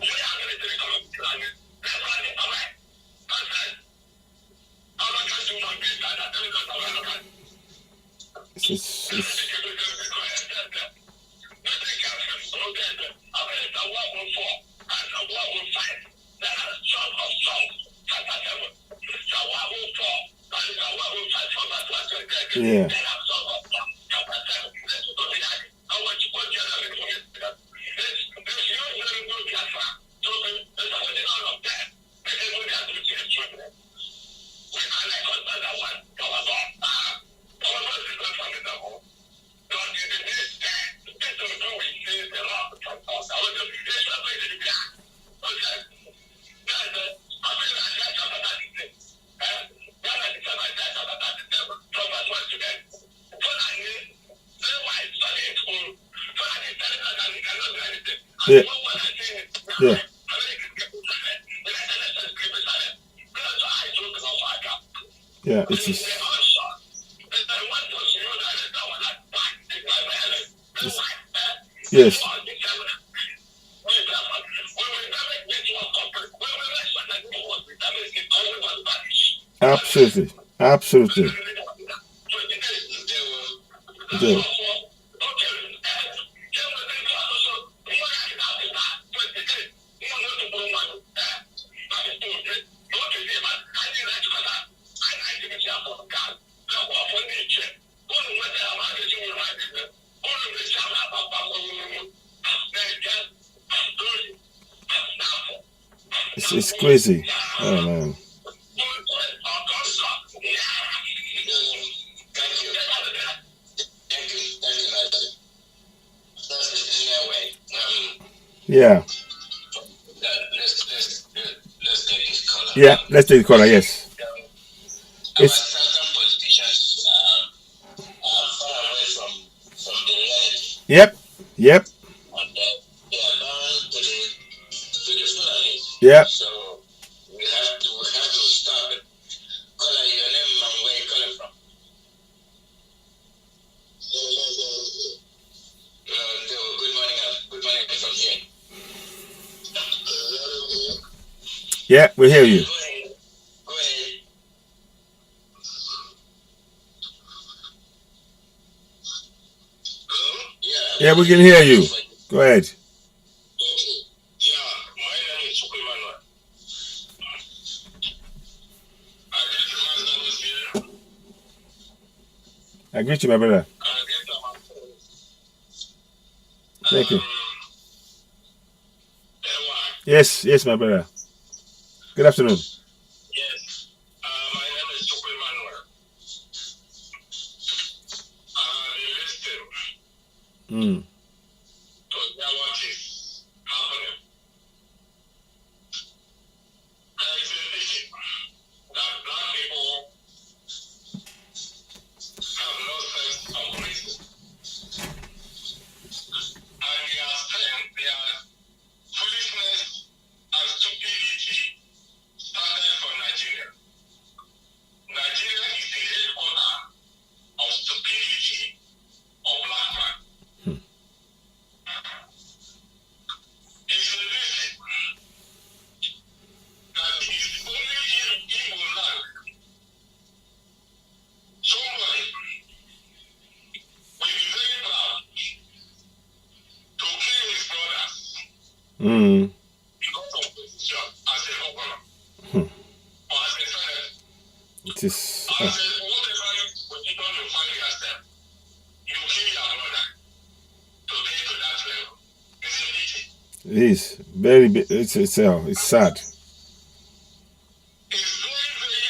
It's yeah. Yeah. Yeah. Yeah. It is. Yes. Absolutely. Absolutely. Yeah. It's crazy. Oh man. Yeah. Yeah. Let's take the caller. Yes. It's Some politicians are far away from the reality, yep. Yep. and they are bound to the Fulani. Yep. So we have to stop it. Caller, your name and where you calling from? Good morning from here. Yeah, we hear you. Go ahead. Go ahead. Hello? Yeah, we can hear you. Go ahead. Okay. Yeah, my name is Emmanuel. I guess the man was here. I greet you, my brother. I guess I'm Thank you. Ewa. Yes, yes, my brother. Good afternoon. Yes. My name is Emmanuel. Mm. To hear what is happening. There is a thinking that black people have no sense of reason. And their foolishness and stupidity started from Nigeria. Nigeria is the headquarter of stupidity of black man. It's a reason that is only in Igbo land. Somebody will be very proud to kill his brothers Mm. because of position as a governor or as a senator. It is. As a whatever position you find yourself, you kill your brother to get to that level. It's a pity. It is very. It's sad. It's very, very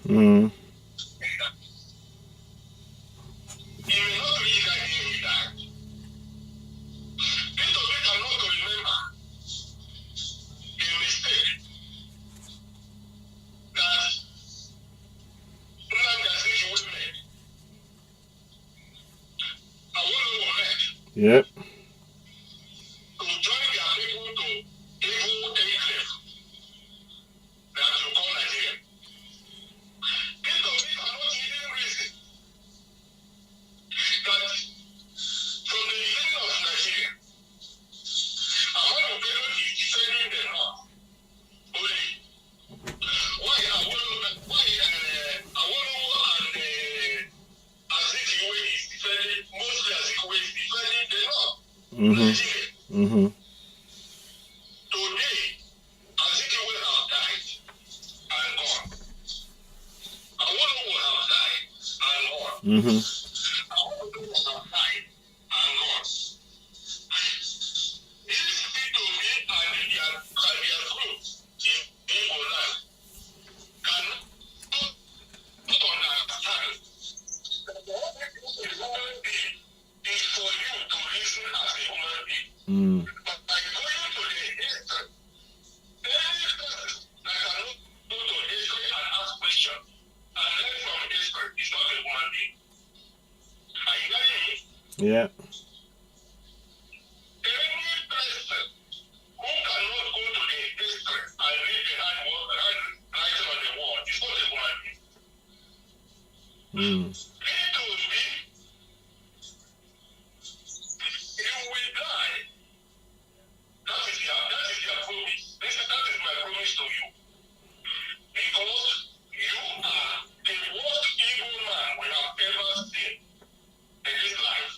Mm. He may not reach that day he died. Ipob cannot remember a mistake that Nnamdi Azikiwe made. Awolowo made. Yep. To join their people to evil enclave that you call Nigeria. Ipob cannot even reason that from the beginning of Nigeria, Ahmadu Bello is defending the North only. Why Awolowo and Azikiwe is defending, mostly Azikiwe is defending the North. Nigeria. Mm-hmm. Today, Azikiwe have died and gone. Awolowo have died and gone. Mm-hmm. Awolowo have died and gone. These people and their group in Igbo land cannot understand that the only thing a human being is for you to reason as a human being. Mm. But by going to the history, any person that cannot go to history and ask questions and learn from history is not a human being. Are you getting me? Yeah. Any person who cannot go to the history and read the handwriting on the wall is not a human being. Mm. It will be, you will die. That is their promise. That is my promise to you. Because you are the worst evil man we have ever seen in this life.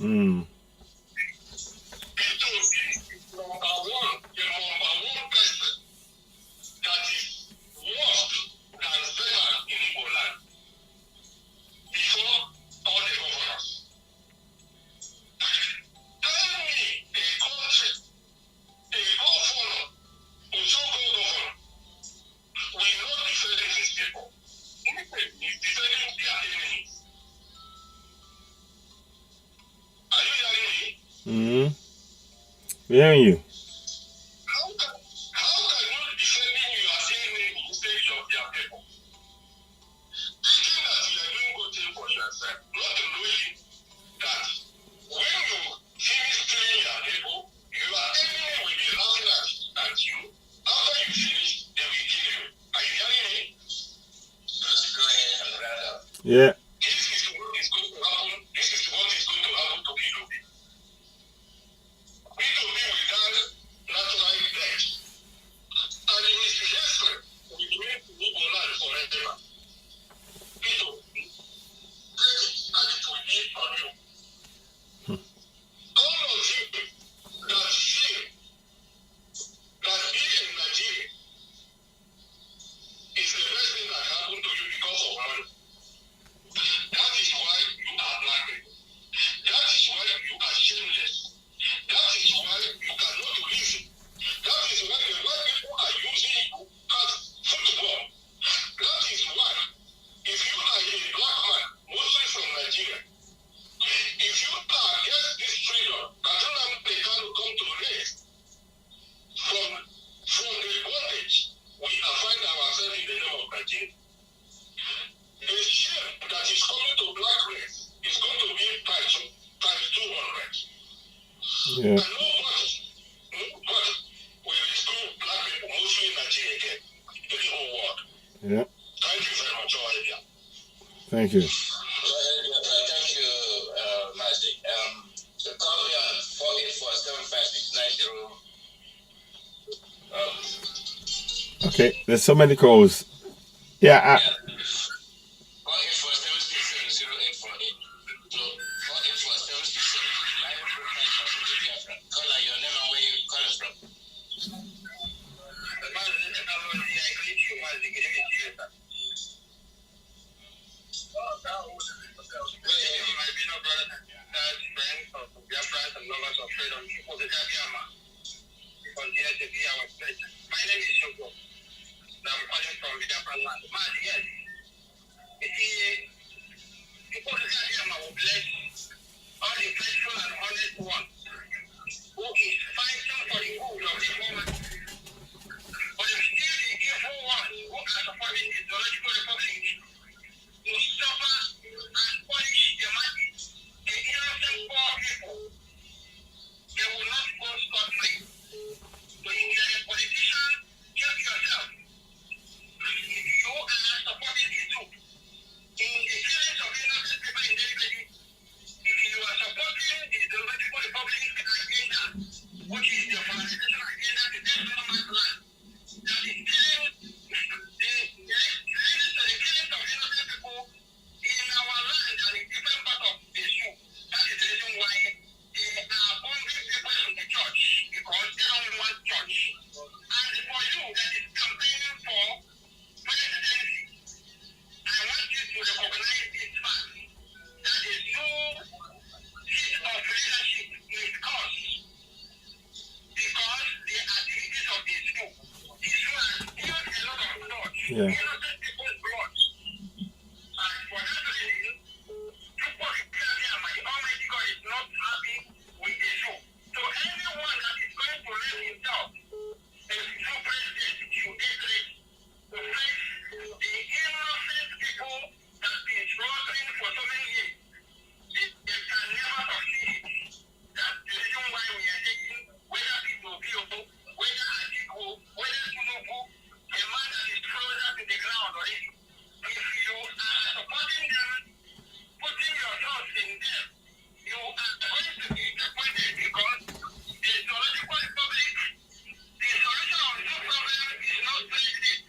Mm. It will be the number one person that is worst than Satan in Igbo land before all the governors. Tell me a country, a governor, a so-called governor, will not defend his people. He's defending their enemies. Are you hearing me? Mm. Hearing you. How can you defending your enemy instead of their people? Thinking that you are doing good thing for yourself, not knowing that when you finish killing your people, your enemy will be laughing at you. After you finish, they will kill you. Are you hearing me? Just go ahead and wrap up. Yeah. This is what is going to happen. This is what is going to happen to Ipob. Ipob will die natural death. And in his history, we remain to Igbo land forever. Ipob, take it and it will be on you. All of you that feel that being in Nigeria is the best thing that happened to you because of money. That is why you are black people. That is why you are shameless. That is why you cannot reason. That is why the white people are using you as football. That is why if you are a black man, mostly from Nigeria, if you are against this freedom, Nnamdi Kanu come to raise from the bondage we are finding ourselves in the name of Nigeria. The shame that is coming to black race is going to be times 200. Yeah. And nobody will restore black people, mostly in Nigeria again, in the whole world. Yeah. Thank you very much, Olivia. Thank you. Thank you, Mazi. So call me on 484-756-90. Okay. There's so many calls. Yeah. 484-767-0848. So 484-767-90. Call your name and where you calling from. My name is Shoko. that I'm calling from the Japan land. Man, yes. You see, people will bless all the faithful and honest ones who is fighting for the good of the woman. But if still the evil ones who are supporting the theological republic will suffer and punish the masses, the innocent poor people, they will not go scot-free. So if you are a politician, check yourself. If you are supporting the truth in the killings of innocent people in David, if you are supporting the theological republic agenda, which is the colonization agenda to take over man's land, that is killing leading to the killings of innocent people in our land and in different parts of the zoo. That is the reason why they are bombing people in the church, because they don't want church. And for you that is campaigning for presidency, I want you to recognize this fact that the zoo seat of leadership is caused because the activities of the zoo. The zoo has killed a lot of blood, innocent people's blood. And for that reason, hypocritically, and my Almighty God is not happy with the zoo. So anyone that is going to let himself a zoo president should get ready to face the innocent people that have been struggling for so many years. They can never succeed. That's the reason why we are taking whether people feel, whether Atiku, whether Tinubu, a man that is closer to the ground already. If you are supporting them, putting your trust in them, you are going to be disappointed because the theological republic, the solution of the problem is not president.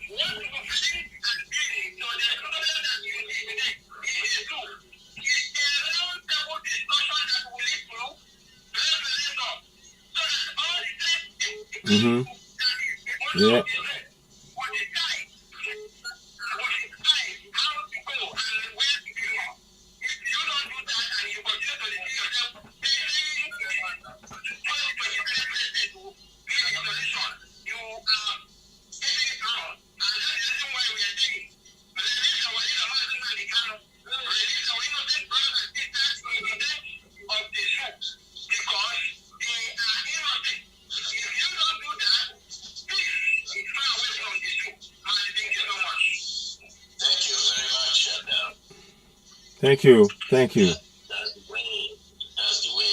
What you think and doing to the problem that you need today is a tool. It's a round table discussion that will lead to referendum. So that all the things that is what is time, how to go and where to go. If you don't do that and you continue to see yourself saying 2023 president will be the solution, you are getting it wrong. And that's the reason why we are saying, release our leader, Mazi Alozue, release our innocent brothers and sisters in the name of the truth, because they are innocent. If you don't do that, peace is far away from the truth. Mazi, thank you so much. Thank you very much. Thank you. Thank you. That's the way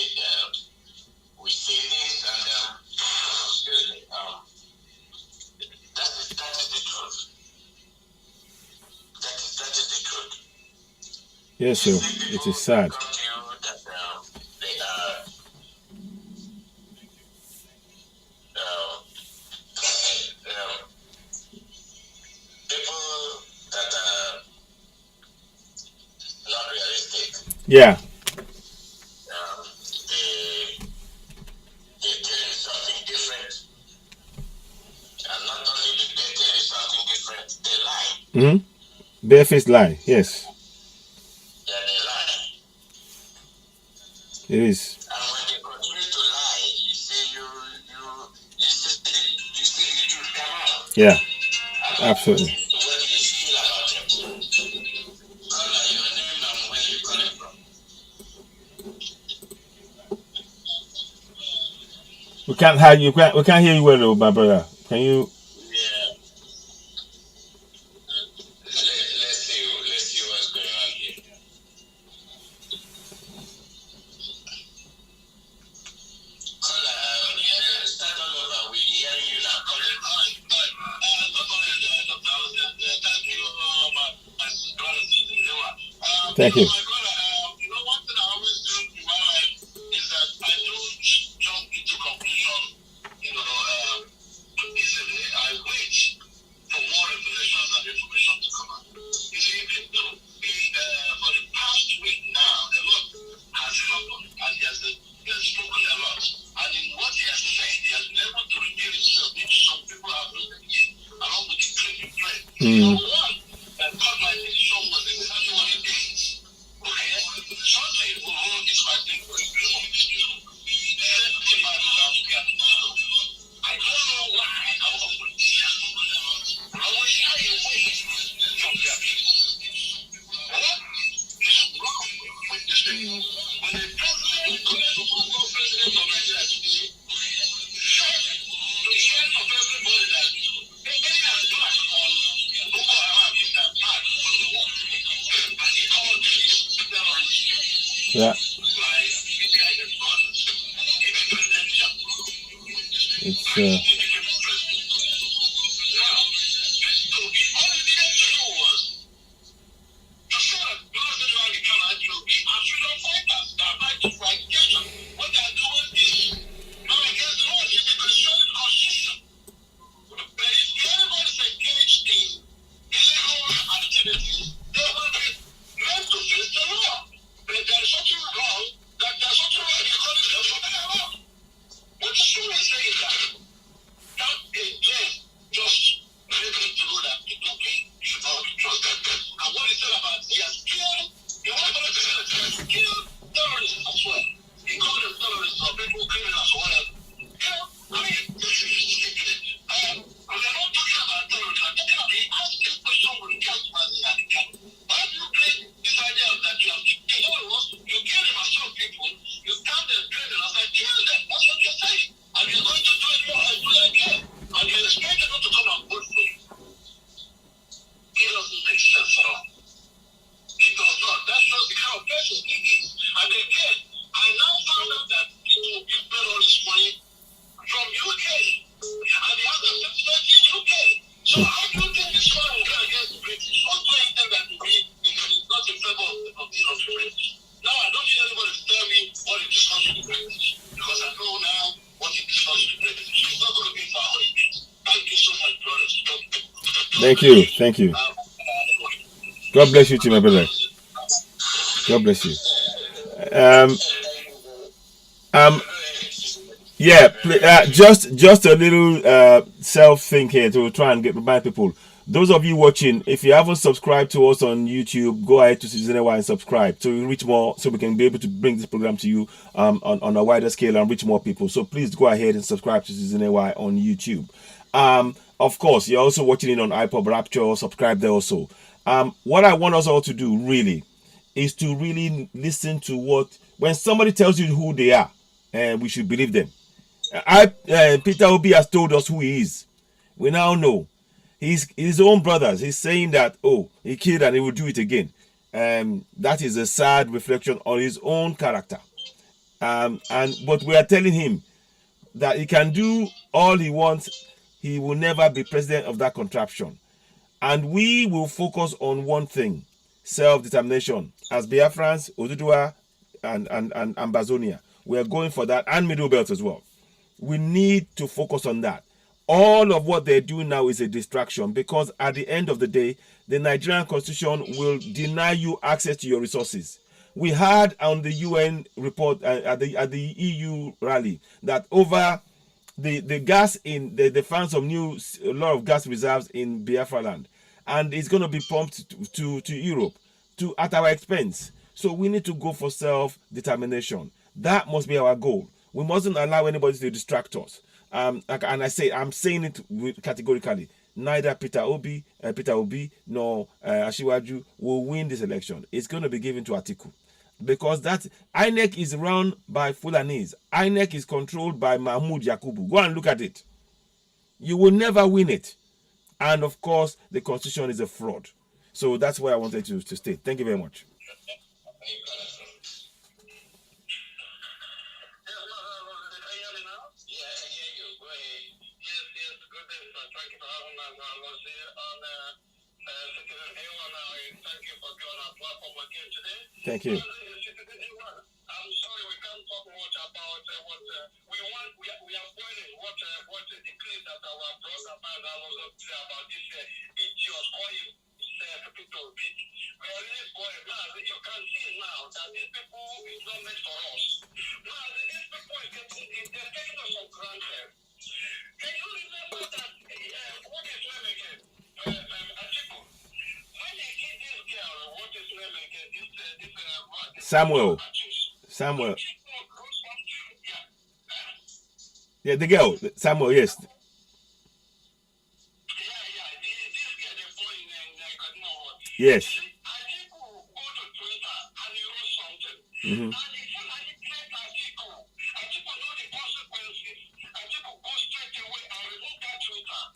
we say things, and excuse me, that is the truth. That is the truth. Yes, sir. It is sad. Come to you that they are people that are not realistic. Yeah. They tell you something different, and not only do they tell you something different, they lie. Barefaced lie. Yes. Yeah, they lie. It is. And when they continue to lie, you see the truth come out. Yeah. Absolutely. So what do you feel about them? Call your name and where you coming from. We can't have you. We can't hear you well, though, my brother. Can you? Yeah. Let's see what's going on here. Caller, start all over. We're hearing you now. Thank you. My brother, one thing I always do in my life is that I don't jump into conclusion, easily. I wait for more revelations and information to come out. You see, for the past week now, a lot has happened, and he has spoken a lot. And in what he has said, he has been able to reveal himself, which some people have looked at, along with the creeping thread. Number one, God, my decision was exactly what it is. Okay? Sunday, we hold this fighting for a I don't know why I was a politician. Yeah. It's Thank you. God bless you too, my brother. God bless you. Yeah, just a little self think here to try and remind people. Those of you watching, if you haven't subscribed to us on YouTube, go ahead to Citizen AY and subscribe so we reach more, so we can be able to bring this program to you on a wider scale and reach more people. So please go ahead and subscribe to Citizen AY on YouTube. Of course, you're also watching it on Ipob Rapture. Subscribe there also. What I want us all to do really is to really listen to what, when somebody tells you who they are, we should believe them. Peter Obi has told us who he is. We now know. He's his own brothers. He's saying that, oh, he killed and he will do it again. That is a sad reflection on his own character. But we are telling him that he can do all he wants. He will never be president of that contraption. And we will focus on one thing: self-determination. As Biafrans, Oduduwa, and Ambazonia, we are going for that, and Middle Belt as well. We need to focus on that. All of what they're doing now is a distraction, because at the end of the day, the Nigerian constitution will deny you access to your resources. We heard on the UN report at the EU rally that over the gas in they found some new, a lot of gas reserves in Biafra land, and it's going to be pumped to Europe at our expense. So we need to go for self-determination. That must be our goal. We mustn't allow anybody to distract us. And I'm saying it categorically. Neither Peter Obi nor Ashiwaju will win this election. It's going to be given to Atiku, because that INEC is run by Fulanese. INEC is controlled by Mahmoud Yakubu. Go and look at it. You will never win it. And of course, the constitution is a fraud. So that's what I wanted to state. Thank you very much. Thank you. I'm sorry we can't talk much about what we are pointing what the decree that our brother Mazi Alozue say about this idiot calling people big. We are really spoiled now. You can see now that these people is not meant for us. Now these people they're taking us for granted. Can you remember that what is name again? Atiku. When they hit this girl, what is name again? Samuel. Yeah, the girl, Samuel, yes. Yes. Mm-hmm.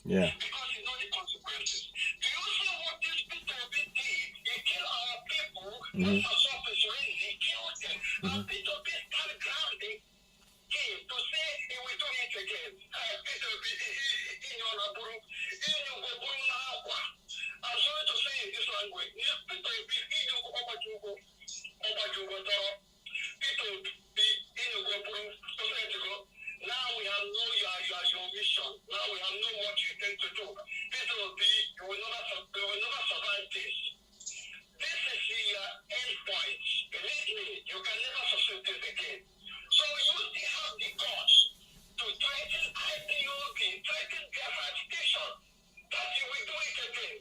Yeah. Because you know the consequences. Do you see what this Peter Obi did? He killed our people. Mm-hmm. He killed them. And Peter B started grounding came to say he will do it again. Peter B, in your Naburu, in your Gobun Nawa. I'm sorry to say in this language, Peter B, in your Obajugo, Peter B, in your Gobun, now we have known your mission. Now we have known what you intend to do. Peter B, you will never survive this. This is your end point. Believe me, you can never succeed this again. So you still have the guts to threaten IPOB, threaten their station that you will do it again.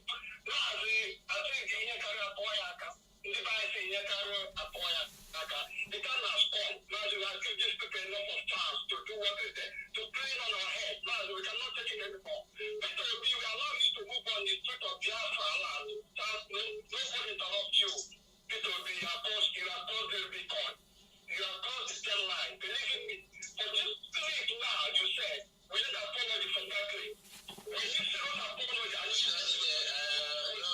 Mazi, I think in your career, Boyaka, in the Bible, in your career, Boyaka, the time has come. Mazi, I give this people enough of chance to do what is there, to clean on our head. Mazi, we cannot take it anymore. Peter B, we allow you to move on the street of Biafra land. Nobody interrupt you. Peter B, you have caused the Rubicon. You have crossed the tell line. Believe me. For this street now, you said, we need apology from that way. When you say not apology, I need no,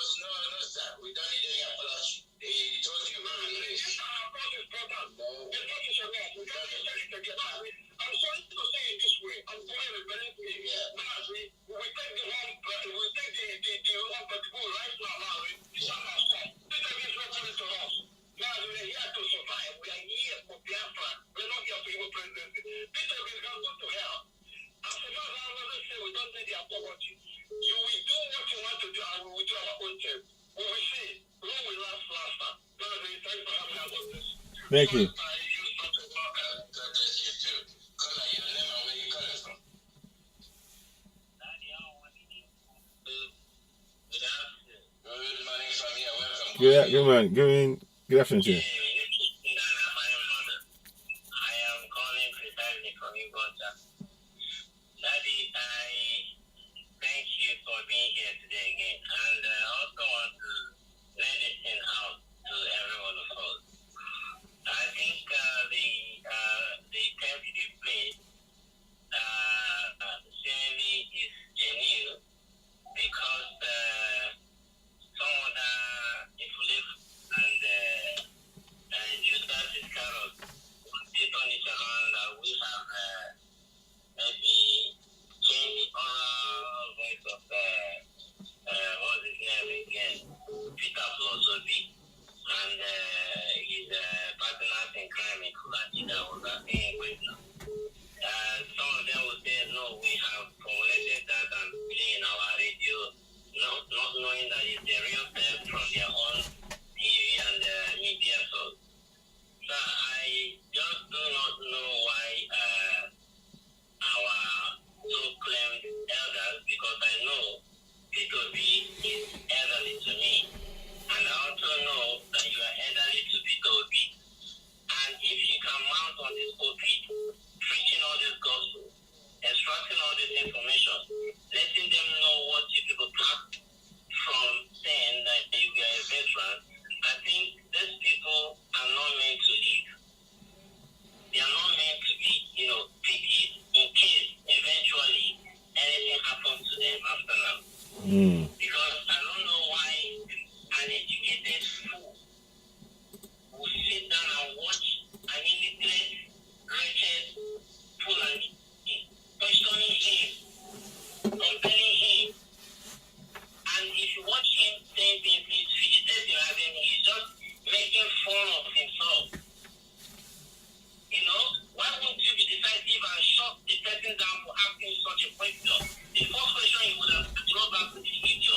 sir. We don't need any apology. He told you. This is our process, brother. No. It's not just a wrong. We can't take it again. I'm sorry to say it this way. I'm sorry to believe me. Yeah. We take the one, we take the one particular right now. The sun has come. This is not coming to us. Now we are here to survive. We are here for Biafra. We are not here for evil presidency. Peter will go to hell. As far as I always say, we don't need the apology. You will do what you want to do, and we will do our own thing. We will see. Long will last faster. God for having us on this. Thank you. God bless you too. Color your name and where you coming from. Good morning from here. Welcome. Good afternoon, sir. I am calling precisely from Uganda. Daddy, I thank you for being here today again. And I also want to let this thing out to everyone of us. I think the tentative play seemingly is genuine because some other influence and Judas Iscariot they turn it around. We have maybe changed the oral voice of what's his name again, Peter Philosophy, and his partners in crime in Kulati that was in Vietnam. Some of them will say, no, we have formulated that and playing our radio, not knowing that it's the real thing from their own TV and media source. So I just do not know why our so-claimed elders, because I know P2B is elderly to me, and I also know that you are elderly to P2B. And if you can mount on this pulpit, preaching all this gospel, extracting all this information, letting them know what you people have from saying that you are a veteran, I think these people are not meant to live. They are not meant to be, pitied in case eventually anything happens to them after now. Because I don't know why an educated fool will sit down and watch an illiterate, wretched Fulani questioning him, compelling him. And if you watch him saying things, he's fidgeting as in he's just making fun of himself. Why wouldn't you be decisive and shut the person down for asking such a question? The first question he would have thrown back to the idiot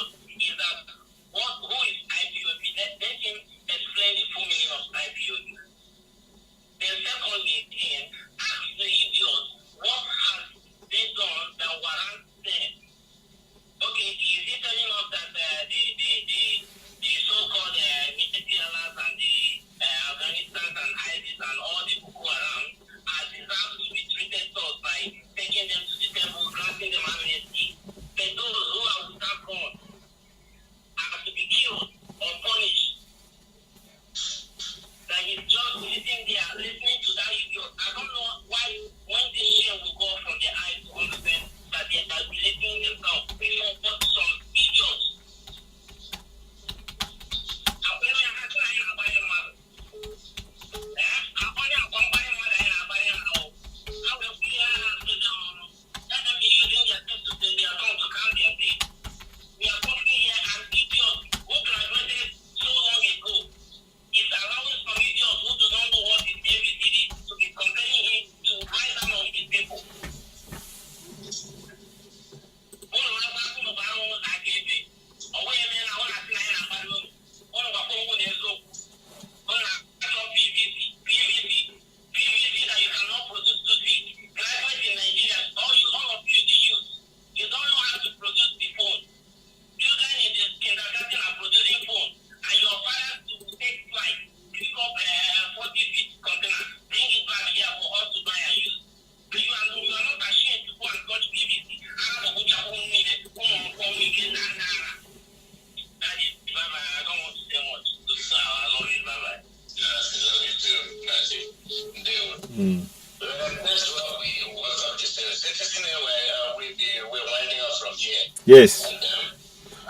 we're winding up from here. Yes. And,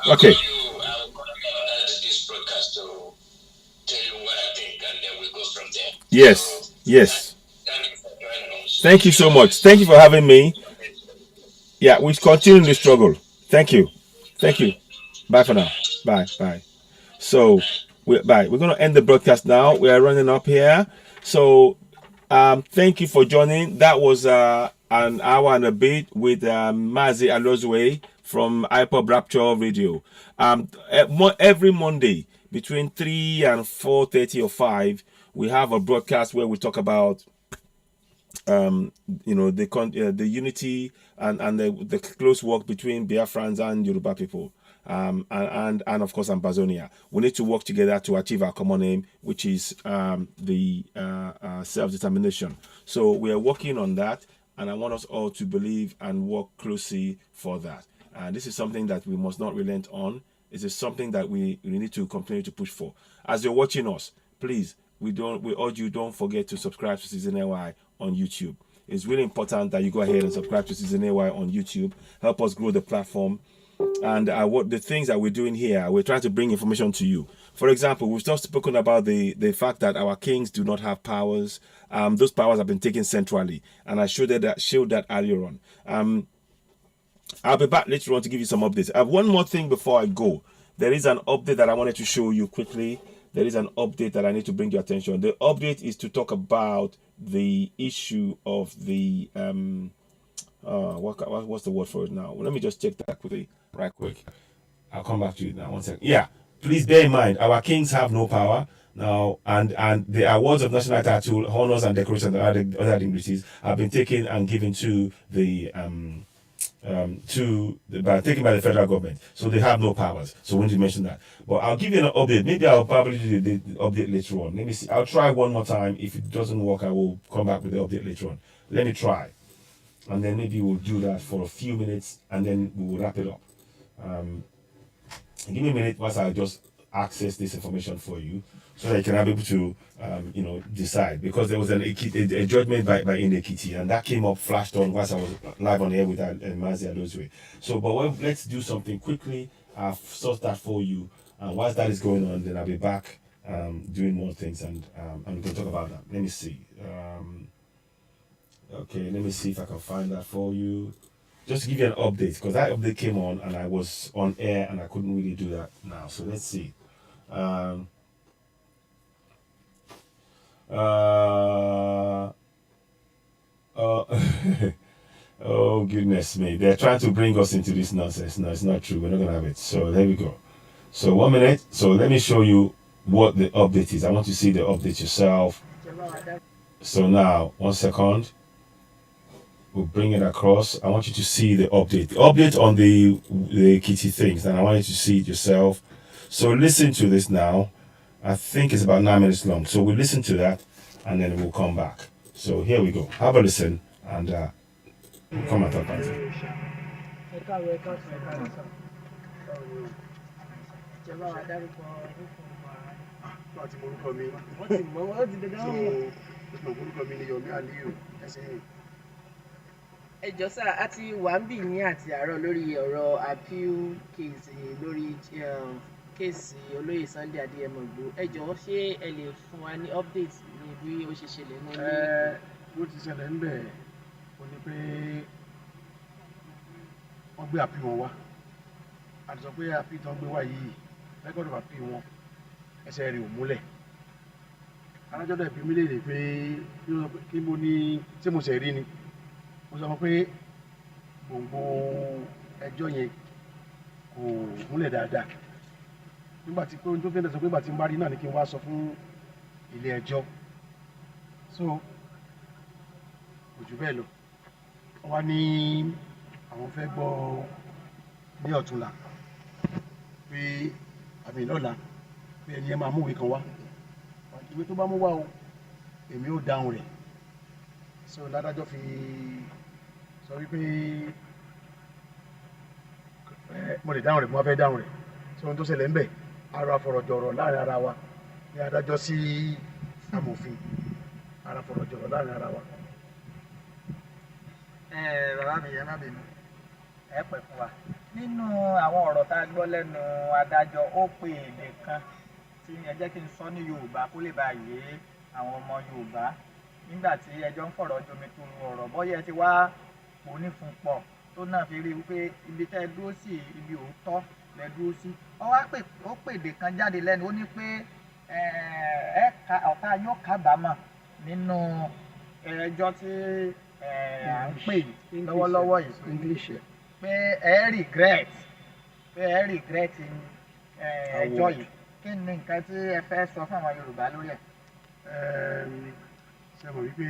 Okay. I'll call you after this broadcast to tell you what I think, and then we'll go from there. Yes. So, Yes. thank you for joining us. Thank you so much. Thank you for having me. Yeah, we continue the struggle. Thank you. Thank you. Bye for now. Bye. Bye. So, we're going to end the broadcast now. We are running up here. So, thank you for joining. That was an hour and a bit with Mazi Alozue from Ipob Rapture Radio. Every Monday between 3 and 4:30 or 5, we have a broadcast where we talk about the unity and the close work between Biafrans and Yoruba people, and of course Ambazonia. We need to work together to achieve our common aim, which is the self-determination. So we are working on that, and I want us all to believe and work closely for that. This is something that we must not relent on. It is something that we need to continue to push for. As you're watching us, please, we urge you, don't forget to subscribe to Season AY on YouTube. It's really important that you go ahead and subscribe to Season AY on YouTube. Help us grow the platform. And what the things that we're doing here, we're trying to bring information to you. For example, we've just spoken about the fact that our kings do not have powers. Those powers have been taken centrally, and I showed that earlier on. I'll be back later on to give you some updates. I have one more thing before I go. There is an update that I wanted to show you quickly. There is an update that I need to bring your attention. The update is to talk about the issue of the what's the word for it now? Well, let me just check that quickly, right quick. I'll come back to it now. 1 second. Yeah, please bear in mind, our kings have no power now, and the awards of national title, honors, and decorations and other dignities have been taken and given to the taken by the federal government, so they have no powers. So we need to mention that. But I'll give you an update. Maybe I'll probably do the update later on. Let me see. I'll try one more time. If it doesn't work, I will come back with the update later on. Let me try, and then maybe we'll do that for a few minutes, and then we will wrap it up. Give me a minute whilst I just access this information for you, so that you can be able to decide, because there was a judgment by Inekiti, and that came up, flashed on whilst I was live on air with Mazi Alozue. So, but let's do something quickly. I've sourced that for you, and whilst that is going on, then I'll be back doing more things, and we can talk about that. Let me see. Okay, let me see if I can find that for you. Just to give you an update, because that update came on and I was on air and I couldn't really do that now. So let's see. Oh goodness me, they're trying to bring us into this nonsense. No, it's not true. We're not gonna have it. So there we go. So 1 minute. So let me show you what the update is. I want to see the update yourself. So now 1 second, we'll bring it across. I want you to see the update on the kitty things, and I want you to see it yourself. So listen to this now. I think it's about 9 minutes long. So we'll listen to that, and then we'll come back. So here we go. Have a listen, and we'll come and talk about it. Ẹjọ́ sá àti wàmbì ní àti àárọ̀ lórí ọ̀rọ̀ appeal case lórí kéèsì olóyè Sunday Adéyẹmọ Ìgbòho. Ẹjọ́ ṣé ẹ lè fún wa ní update ní bí ó ṣe ṣẹlẹ̀ ní ilé? Bó ti ṣẹlẹ̀ ń bẹ̀ ó ní pé wọ́n gbé appeal wọn wá. A ti sọ pé appeal tó ń gbé wá yìí record of appeal wọn ẹsẹ̀ rẹ̀ ò múlẹ̀. Adájọ́ dẹ̀ bi mí léèrè pé kí mo ní ṣé mo ṣẹ̀ rí ni. Mo sọ pé gbogbo ẹjọ́ yẹn kò múlẹ̀ dáadáa. Nígbà tí pé ohun tó fẹ́ẹ́ sọ pé nígbà tí n bá rí náà ni kí n wá sọ fún ilé ẹjọ́. So kò jù bẹ́ẹ̀ lọ. Wọ́n wá ní àwọn fẹ́ gbọ́ ní ọ̀túnla pé àmì lọ́la pé ẹni ẹ máa mú ìwé kan wá. Ìwé tó bá mú wá o èmi ò dáhùn rẹ̀. So ládájọ́ fi sọ wípé mo lè dáhùn rẹ̀ mo wá fẹ́ dáhùn rẹ̀. So ohun tó ṣẹlẹ̀ ń bẹ̀ ara fọ̀rọ̀jọ̀rọ̀ láàrin ara wa ní adájọ́ sí amòfin, ara fọ̀rọ̀jọ̀rọ̀ láàrin ara wa. bàbá mi yẹn má bínú ẹ pẹ́ fún wa nínú àwọn ọ̀rọ̀ tá a gbọ́ lẹ́nu adájọ́ ó pe èdè kan tí ẹ jẹ́ kí n sọ ní Yorùbá kó lè bá yé àwọn ọmọ Yorùbá nígbà tí ẹjọ́ ń fọ̀rọ̀ jomi tó lu ọ̀rọ̀ bọ́yẹ ti wá onífun pọ̀ tó náà fi rí wípé ibi tẹ́ ẹ dúró sí ibi òótọ́ lẹ dúró sí ó pèdè kan jáde lẹ́nu ó ní pé ọ̀tá yóò kábàámọ̀ nínú ẹjọ́ tí à ń pè lọ́wọ́lọ́wọ́ yìí pé regret ẹjọ́ yìí kí ni nǹkan tí ẹ fẹ́ sọ fún àwọn Yorùbá lórí ẹ̀. ṣe mọ̀ wípé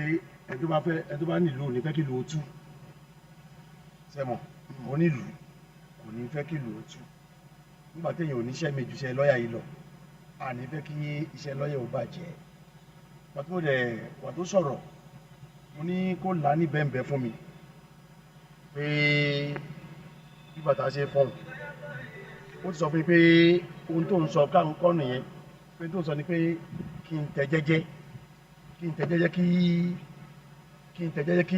ẹ tó bá nílùú ní fẹ́ kí lùú tú ṣe mọ̀ onílùú kò ní fẹ́ kí lùú tú nígbà téèyàn ò níṣẹ́ méjì iṣẹ́ lọ́ọ̀yà yìí lọ a ní fẹ́ kí iṣẹ́ lọ́ọ̀yà ò bàjẹ́ wà tó sọ̀rọ̀ mo ní kó là ní bẹ́ẹ̀nbẹ́ fún mi pé bí bàtà ṣe fọ́n ó ti sọ fún mi pé ohun tó ń sọ kọ́ nìyẹn pé tó ń sọ ni pé kí n tẹ̀ jẹ́jẹ́ kí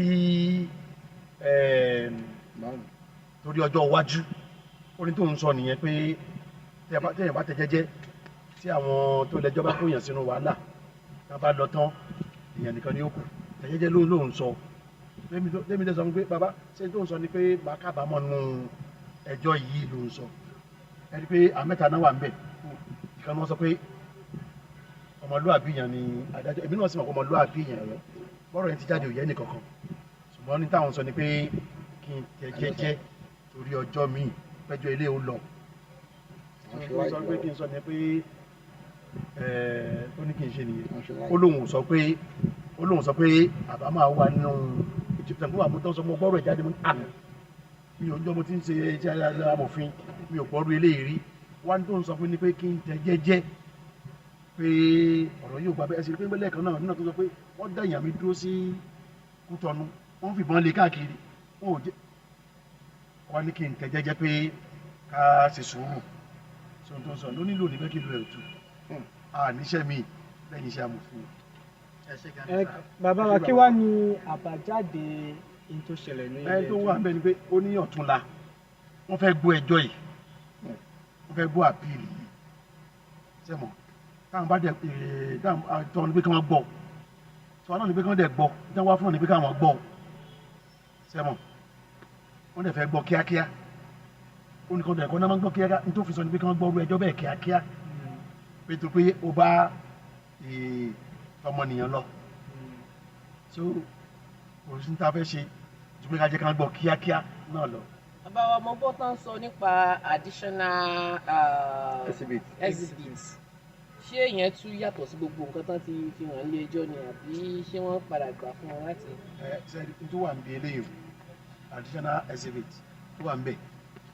torí ọjọ́ iwájú ó ní tó ń sọ nìyẹn pé téèyàn bá tẹ̀ jẹ́jẹ́ tí àwọn tó lẹ́jọ́ bá kóyàn sínú wàhálà tá a bá lọ tán èèyàn nìkan ni ó kù tẹ̀ jẹ́jẹ́ ló ń sọ lẹ́mi tẹ́ sọ pé bàbá ṣé tó ń sọ ni pé màá kábàámọ̀ nù ẹjọ́ yìí ló ń sọ ẹni pé àmẹ́ta náà wà ń bẹ̀ ìkan náà sọ pé ọmọlúwàbí yẹn ni adájọ́ èmi náà sì mọ̀ pé ọmọlúwàbí yẹn bọ́rọ̀ yẹn ti jáde òye nìkankan ṣùgbọ́n ní táwọn sọ ni pé kí n tẹ̀ jẹ́jẹ́ torí ọjọ́ míì pẹ́jọ́ ilé ó lọ sọ pé kí n sọ ni pé ó ní kí n ṣe nìyẹn ó lóun sọ pé àbá máa wà nínú ìjọba tó wà mú tó sọ mọ́ gbọ́rọ̀ ìjáde mú àná mi ò ń jọ mo ti ń ṣe iṣẹ́ amòfin mi ò gbọ́rú eléyìí rí wá ní tó ń sọ fún mi pé kí n tẹ̀ jẹ́jẹ́ pé ọ̀rọ̀ yóò gba bẹ́ẹ̀ sí pé lẹ́ẹ̀kan náà nínú tó sọ pé wọ́n dá ìyàn mi dúró sí Kútọ́nù wọ́n fìbọn lé káàkiri wọ́n ní kí n tẹ̀ jẹ́jẹ́ pé ká ṣe sùúrù tí wọ́n tó ń sọ ló nílò níbẹ̀ kí ló rẹ̀ tù níṣẹ́ mi lẹ́yìn iṣẹ́ amòfin. bàbá wa kí wá ní àbájáde in tó ṣẹlẹ̀ ní ilé ẹjọ́. tó wà ń bẹ ni pé ó ní ọ̀túnla wọ́n fẹ́ gbọ́ ẹjọ́ yìí wọ́n fẹ́ gbọ́ àpíìlì yìí sẹ́mọ̀ táwọn bá dẹ̀ tọ́ ni pé kí wọ́n gbọ́ tí wọ́n náà ni pé kí wọ́n dẹ̀ gbọ́ tí wọ́n wá fún wọn ni pé kí wọ́n gbọ́ sẹ́mọ̀ wọ́n dẹ̀ fẹ́ gbọ́ kíákíá ó ní kí wọ́n dẹ̀ kọ́ náà máa gbọ́ kíákíá ní tó fi sọ ni pé kí wọ́n gbọ́ ẹjọ́ bẹ́ẹ̀ kíákíá pé tó pé ó bá ọmọnìyàn lọ so òṣìṣẹ́ tá a fẹ́ ṣe ju pé ká jẹ́ ká gbọ́ kíákíá náà lọ. bàbá wa mo gbọ́ tán sọ nípa additional exhibits ṣé ìyẹn tún yàtọ̀ sí gbogbo nǹkan tán ti fi hàn ilé ẹjọ́ ni àbí ṣé wọ́n padà gbà fún wọn láti. ṣe tó wà níbi eléyìí additional exhibit tó wà níbẹ̀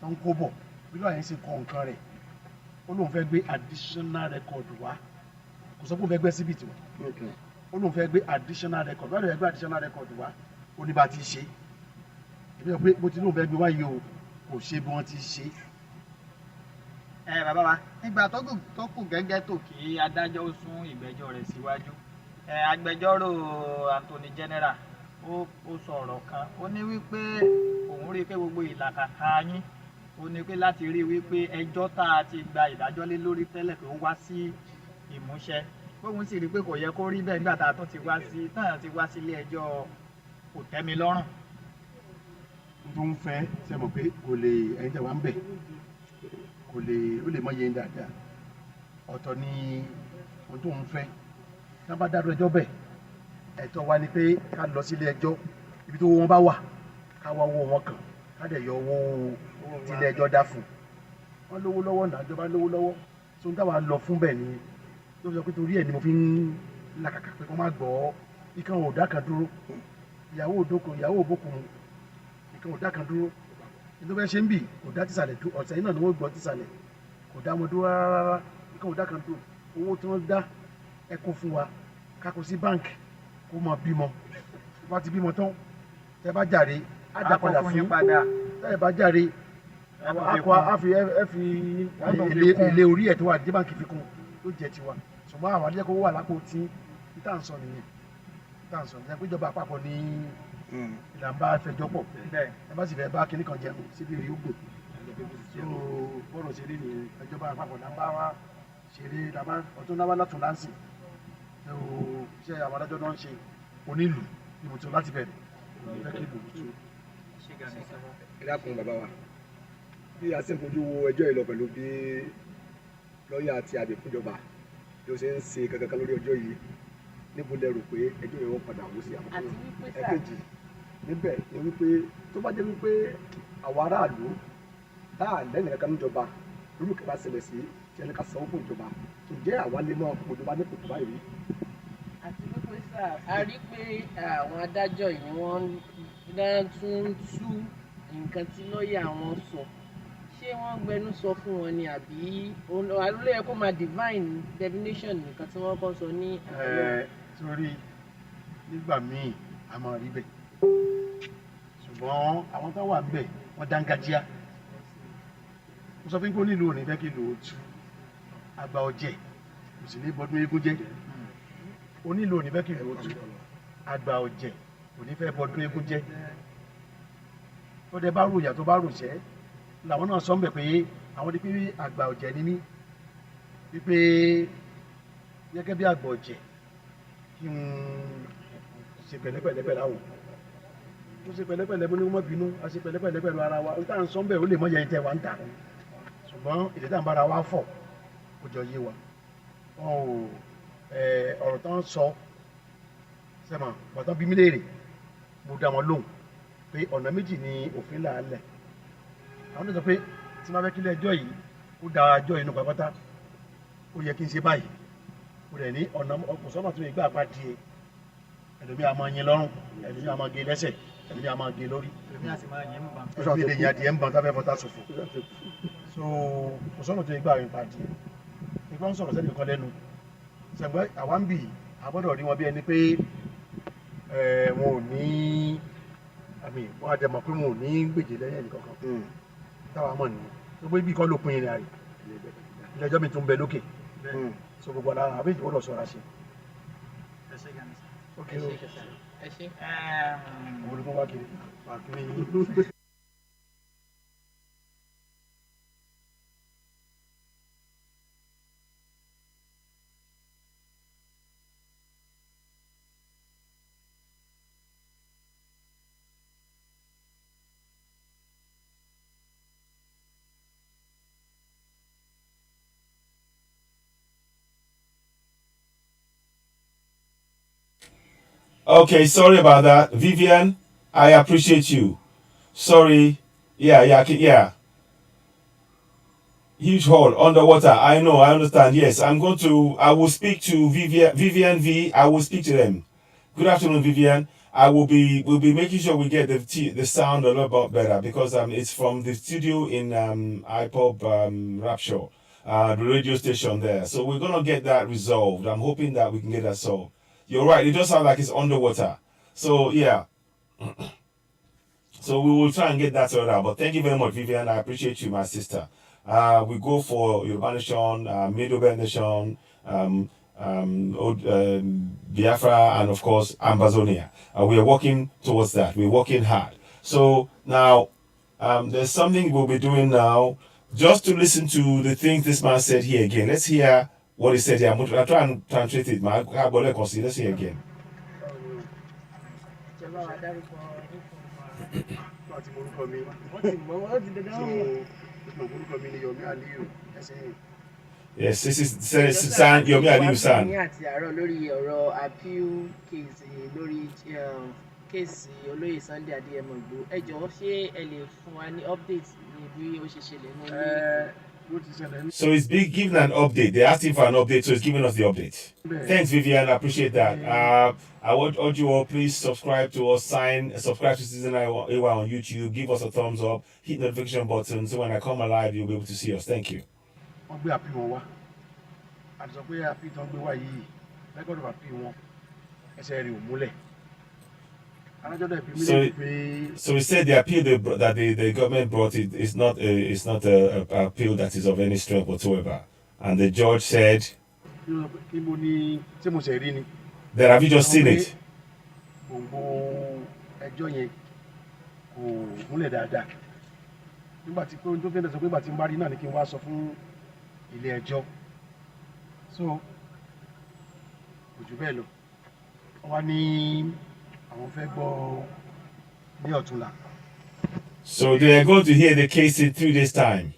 tó ń kó bọ̀ bí lóyún ṣe kọ nǹkan rẹ̀ ó lóun fẹ́ gbé additional record wá kò sọ pé ó fẹ́ gbé exhibit wá ó lóun fẹ́ gbé additional record wá lóun fẹ́ gbé additional record wá ó ní bá ti ṣe ìbí sọ pé bó ti lóun fẹ́ gbé wáyé o kò ṣe bí wọ́n ti ṣe. bàbá wa nígbà tó kù gẹ́gẹ́ tó kí adájọ́ ó sún ìgbẹ́jọ́ rẹ̀ síwájú agbẹjọ́rò Anthony General ó sọ ọ̀rọ̀ kan ó ní wípé òun rí i pé gbogbo ìlàkàkà yín ó ní pé láti rí i wípé ẹjọ́ tá a ti gba ìdájọ́ lé lórí tẹ́lẹ̀ pé ó wá sí ìmúṣẹ òun sì rí i pé kò yẹ kó rí bẹ́ẹ̀ nígbà tá a tún ti wá sílé ẹjọ́ kò tẹ́ mi lọ́rùn. tó ń fẹ́ ṣe mọ̀ pé kò lè ẹ̀yin tẹ̀ wá ń bẹ̀ kò lè ó lè mọ iye dáadáa ọ̀tọ̀ ni ohun tó ń fẹ́ tí wọ́n bá dárú ẹjọ́ bẹ̀ ẹ̀tọ́ wa ni pé ká lọ sílé ẹjọ́ ibi tó wọ́n bá wà ká wá owó wọn kàn ká dẹ̀ yọ owó tílé ẹjọ́ dá fún wọn lówó lọ́wọ́ náà ìjọba lówó lọ́wọ́ tó ń táwa lọ fún bẹ́ẹ̀ ni tó sọ pé torí ẹ̀ ni mo fi ń làkàkà pé kó má gbọ́ ikán ò dá kan dúró ìyàwó òbókun ikán ò dá kan dúró nítorí ẹ ṣe ń bì kò dá tìsàlẹ̀ tó ọ̀sẹ̀ yìí náà ni wọ́n gbọ́ tìsàlẹ̀ kò dá wọn dúró rárá ikán ò dá kan dúró owó tí wọ́n dá ẹ kó fún wa ká kó sí báǹkì kó mọ bímọ tó bá ti bímọ tán tẹ bá jàre á dá padà fún tẹ bá jàre á fi èlé orí ẹ̀ tó wà ní báǹkì fi kún ló jẹ tiwa ṣùgbọ́n àwọn adé kó wà lápò tí níta ń sọ nìyẹn pé ìjọba àpapọ̀ ní ìlànà bá fẹjọ́ pọ̀ ẹ bá sì fẹ́ bá kinní kan jẹun síbi rí ògùn so bọ́ọ̀rọ̀ ṣeré ni ìjọba àpapọ̀ là ń bá wa ṣeré ọtún náà wá látún láǹsì iṣẹ́ àwọn adájọ́ náà ń ṣe onílù ìbùtò láti bẹ̀rẹ̀ fẹ́ kí ìlú tó. ẹ dákun bàbá wa bí a sì ń fojú wo ẹjọ́ yìí lọ pẹ̀lú bí lọ́ọ̀yà àti àbẹ̀ fúnjọba bí ó ṣe ń ṣe kankan lórí ọjọ́ yìí níbo lẹ rò pé ẹjọ́ yìí wọ́n padà wó sí àkókò ẹ̀kejì níbẹ̀ ni wípé tó bá jẹ́ wípé àwọn aráàlú táà lẹ́nu kankan níjọba lórúkẹ́ bá ṣẹlẹ̀ sí tí ẹni ká sanwó fún ìjọba tó jẹ́ àwa lè mọ ìjọba ní kòtò báyìí. àti wípé sá a rí pé àwọn adájọ́ yìí wọ́n tún tú nǹkan tí lọ́ọ̀yà wọn sọ ṣé wọ́n gbẹnu sọ fún wọn ni àbí alólè yẹ kó máa divine definition nǹkan tí wọ́n kọ́ sọ ní. sórí nígbà míì a máa rí bẹ́ẹ̀ ṣùgbọ́n àwọn tó wà níbẹ̀ wọ́n dángájíá mo sọ fún kó nílò òní fẹ́ kí lò ó tú àgbà ọ̀jẹ̀ kò sì ní bọdún eégún jẹ́ onílò òní fẹ́ kí lò ó tú àgbà ọ̀jẹ̀ kò ní fẹ́ bọdún eégún jẹ́ ó dẹ bá ròyà tó bá ròṣẹ́ làwọn náà sọ ń bẹ̀ pé àwọn di pé àgbà ọ̀jẹ̀ ni mí wípé gẹ́gẹ́ bí àgbà ọ̀jẹ̀ kí n ṣe pẹ̀lẹ́pẹ̀lẹ́ pẹ̀lú àwọn ó ṣe pẹ̀lẹ́pẹ̀lẹ́ bó ní wọ́n bínú a ṣe pẹ̀lẹ́pẹ̀lẹ́ pẹ̀lú ara wa ó tà ń sọ ń bẹ̀ ó lè mọ yẹn tẹ wa ń tà ṣùgbọ́n èdè tá à ń bára wa fọ̀ ó jọ yé wa wọn ò ọ̀rọ̀ tó ń sọ sẹ́mà bàtán bí mí léèrè mo dá wọn lóhùn pé ọ̀nà méjì ni òfin là á lẹ̀ àwọn tó sọ pé tí wọ́n fẹ́ kílẹ̀ ẹjọ́ yìí ó da ẹjọ́ yìí nù pátápátá ó yẹ kí n ṣe báyìí ó rẹ̀ ní ọ̀nà ọ̀pọ̀sọ́nà tó yẹ gbà pa díẹ̀ ẹlòmíà máa yin lọ́rùn ẹlòmíà máa gé lẹ́sẹ̀ ẹlòmíà máa gé lórí ẹlòmíà lè yan adìẹ ń bàn táfẹ́ fọ́tà ṣòfò so ọ̀pọ̀sọ́nà tó yẹ gbà pa díẹ̀ ìgbà ń sọ̀rọ̀ sẹ́ni kan lẹ́nu ṣẹ̀gbọ́n àwa ń bì àbọ̀dọ̀ rí wọn bí ẹni pé wọn ò ní àmì wọn á dẹ̀mọ̀ pé wọn ò ní gbèjè lẹ́yìn ẹnì kankan táwa mọ̀ nìyẹn gbogbo ibi kan ló pin ìrìn àrè ilé ẹjọ́ mi tún bẹ lókè so gbogbo ara àbí ìjọba lọ sọra ṣe. ok o ẹ ṣe. àwọn olùkọ́ wá kiri wá kiri yín. Okay, sorry about that. Vivian, I appreciate you. Sorry. Yeah. Huge hole underwater. I know, I understand. Yes, I will speak to Vivian V. I will speak to them. Good afternoon, Vivian. We'll be making sure we get the sound a lot better because it's from the studio in Ipob Rapture, the radio station there. So we're gonna get that resolved. I'm hoping that we can get that solved. You're right, it does sound like it's underwater. So, yeah. So, we will try and get that sorted out. But thank you very much, Vivian. I appreciate you, my sister. We go for Yoruba Nation, Middle Belt Nation, Biafra, and of course, Ambazonia. We are working towards that. We're working hard. So, now, there's something we'll be doing now. Just to listen to the things this man said here again. Let's hear what he said here. I'll try and translate it. Let's hear again. Yes, this is San Yomi Aliyu San. lórí ọ̀rọ̀ appeal case lórí kéèsì olóyè Sunday Adéyẹmọ Ìgbòho ẹ jọ̀ọ́ ṣé ẹ lè fún wa ní update ní bí ó ṣe ṣẹlẹ̀ ní ilé. So he's giving an update. They asked him for an update, so he's giving us the update. Thanks, Vivian. I appreciate that. I would urge you all, please subscribe to us, subscribe to Season AY on YouTube, give us a thumbs up, hit the notification button, so when I come alive, you'll be able to see us. Thank you. wọ́n gbé àpì wọn wá àti sọ pé àpì tó ń gbé wá yìí lẹ́gọ̀dọ̀ àpì wọn ẹsẹ̀ rẹ̀ ò múlẹ̀. So he said the appeal that the government brought is not a appeal that is of any strength whatsoever, and the judge said that have you just seen it? ẹjọ́ yẹn kò múlẹ̀ dáadáa nígbà tí pé ohun tó fẹ́ẹ́ sọ pé ìgbà tí n bá rí náà ni kí n wá sọ fún ilé ẹjọ́ so kò jù bẹ́ẹ̀ lọ wọ́n wá ní àwọn fẹ́ gbọ́ ní ọ̀túnla. So they are going to hear the case in 3 days' time.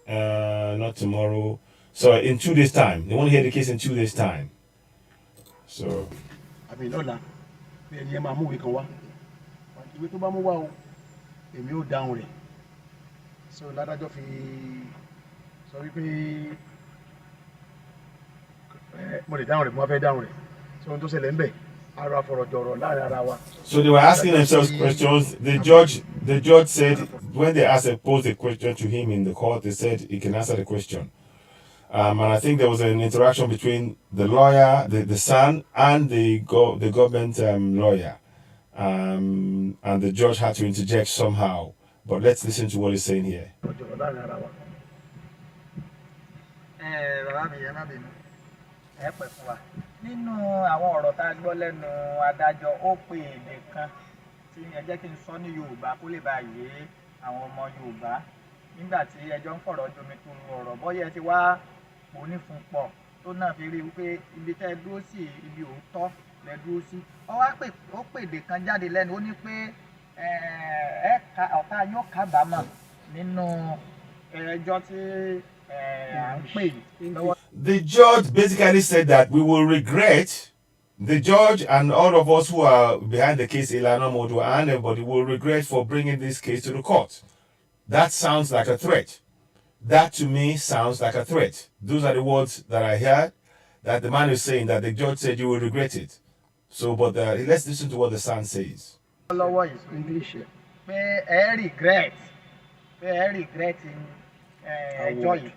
Not tomorrow. So in 2 days' time. They want to hear the case in 2 days' time. So. àmì lọ́la bí ẹni ẹ máa mú ìwé kan wá ìwé tó bá mú wá o èmi ò dáhùn rẹ̀ so ládájọ́ fi sọ wípé mo lè dáhùn rẹ̀ mo wá fẹ́ dáhùn rẹ̀ so ohun tó ṣẹlẹ̀ ń bẹ̀ ara fọ̀rọ̀jọ̀rọ̀ láàrin ara wa. So they were asking themselves questions. The judge said when they posed a question to him in the court, they said he can answer the question. And I think there was an interaction between the lawyer, the son, and the government lawyer. And the judge had to interject somehow. But let's listen to what he's saying here. Nínú àwọn ọ̀rọ̀ tá a gbọ́ lẹ́nu adájọ́ ó pe èdè kan tí ẹ jẹ́ kí n sọ ní Yorùbá kó lè bá yé àwọn ọmọ Yorùbá nígbà tí ẹjọ́ ń fọ̀rọ̀ jomi tó ọ̀rọ̀ bọ́yẹ ti wá onífun pọ̀ tó náà fi rí i pé ibi tẹ́ ẹ dúró sí ibi òótọ́ lẹ dúró sí ó pè èdè kan jáde lẹ́nu ó ní pé ọ̀tá yóò kábàámọ̀ nínú ẹjọ́ tí à ń pè lọ́wọ́. The judge basically said that we will regret, the judge and all of us who are behind the case, Ilana Modu and everybody, will regret for bringing this case to the court. That sounds like a threat. That to me sounds like a threat. Those are the words that I heard, that the man is saying, that the judge said you will regret it. So, but let's listen to what the son says. English. Pé ẹ regret ẹjọ́ yìí.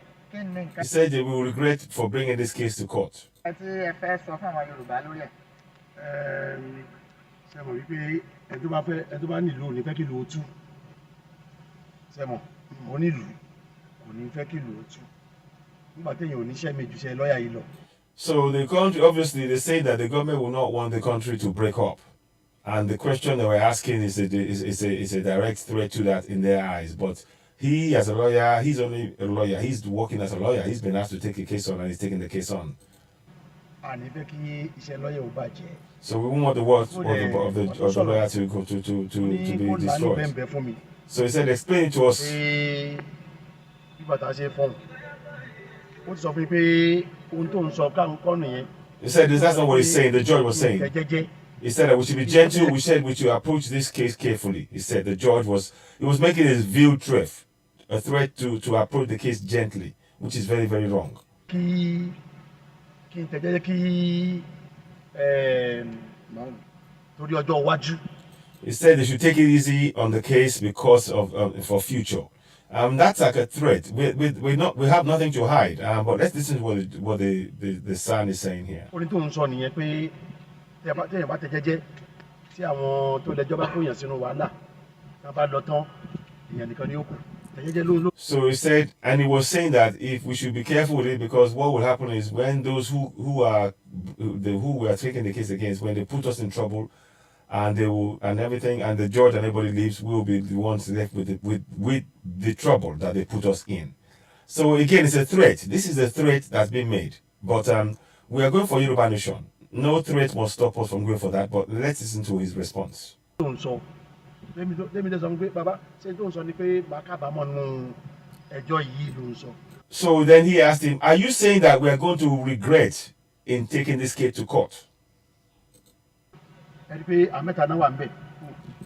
He said they will regret for bringing this case to court. Ẹ tí ẹ fẹ́ sọ fún àwọn Yorùbá lórí ẹ̀. Ṣé mo rí pé ẹ tó bá nílùú ò ní fẹ́ kí ìlú ó tú. Ṣé mo nílùú kò ní fẹ́ kí ìlú ó tú. Nígbà téèyàn ò níṣẹ́ méjì ṣe lọ́ọ̀yà yìí lọ. So the country, obviously, they say that the government will not want the country to break up. And the question they were asking is a direct threat to that in their eyes. But he, as a lawyer, he's only a lawyer. He's working as a lawyer. He's been asked to take a case on, and he's taking the case on. So we won't want the words of the lawyer to be destroyed. So he said, explain it to us. He said, that's not what he's saying. The judge was saying. He said that we should be gentle. We said we should approach this case carefully. He said the judge was making his veiled threat, a threat to approach the case gently, which is very, very wrong. He said they should take it easy on the case because of for future. That's like a threat. We have nothing to hide. But let's listen to what the son is saying here. So he said, and he was saying that if we should be careful with it, because what will happen is when those who we are taking the case against, when they put us in trouble, and they will and everything, and the judge and everybody leaves, we will be the ones left with the trouble that they put us in. So again, it's a threat. This is a threat that's been made. But we are going for Yoruba Nation. No threat must stop us from going for that. But let's listen to his response. So then he asked him, are you saying that we are going to regret in taking this case to court?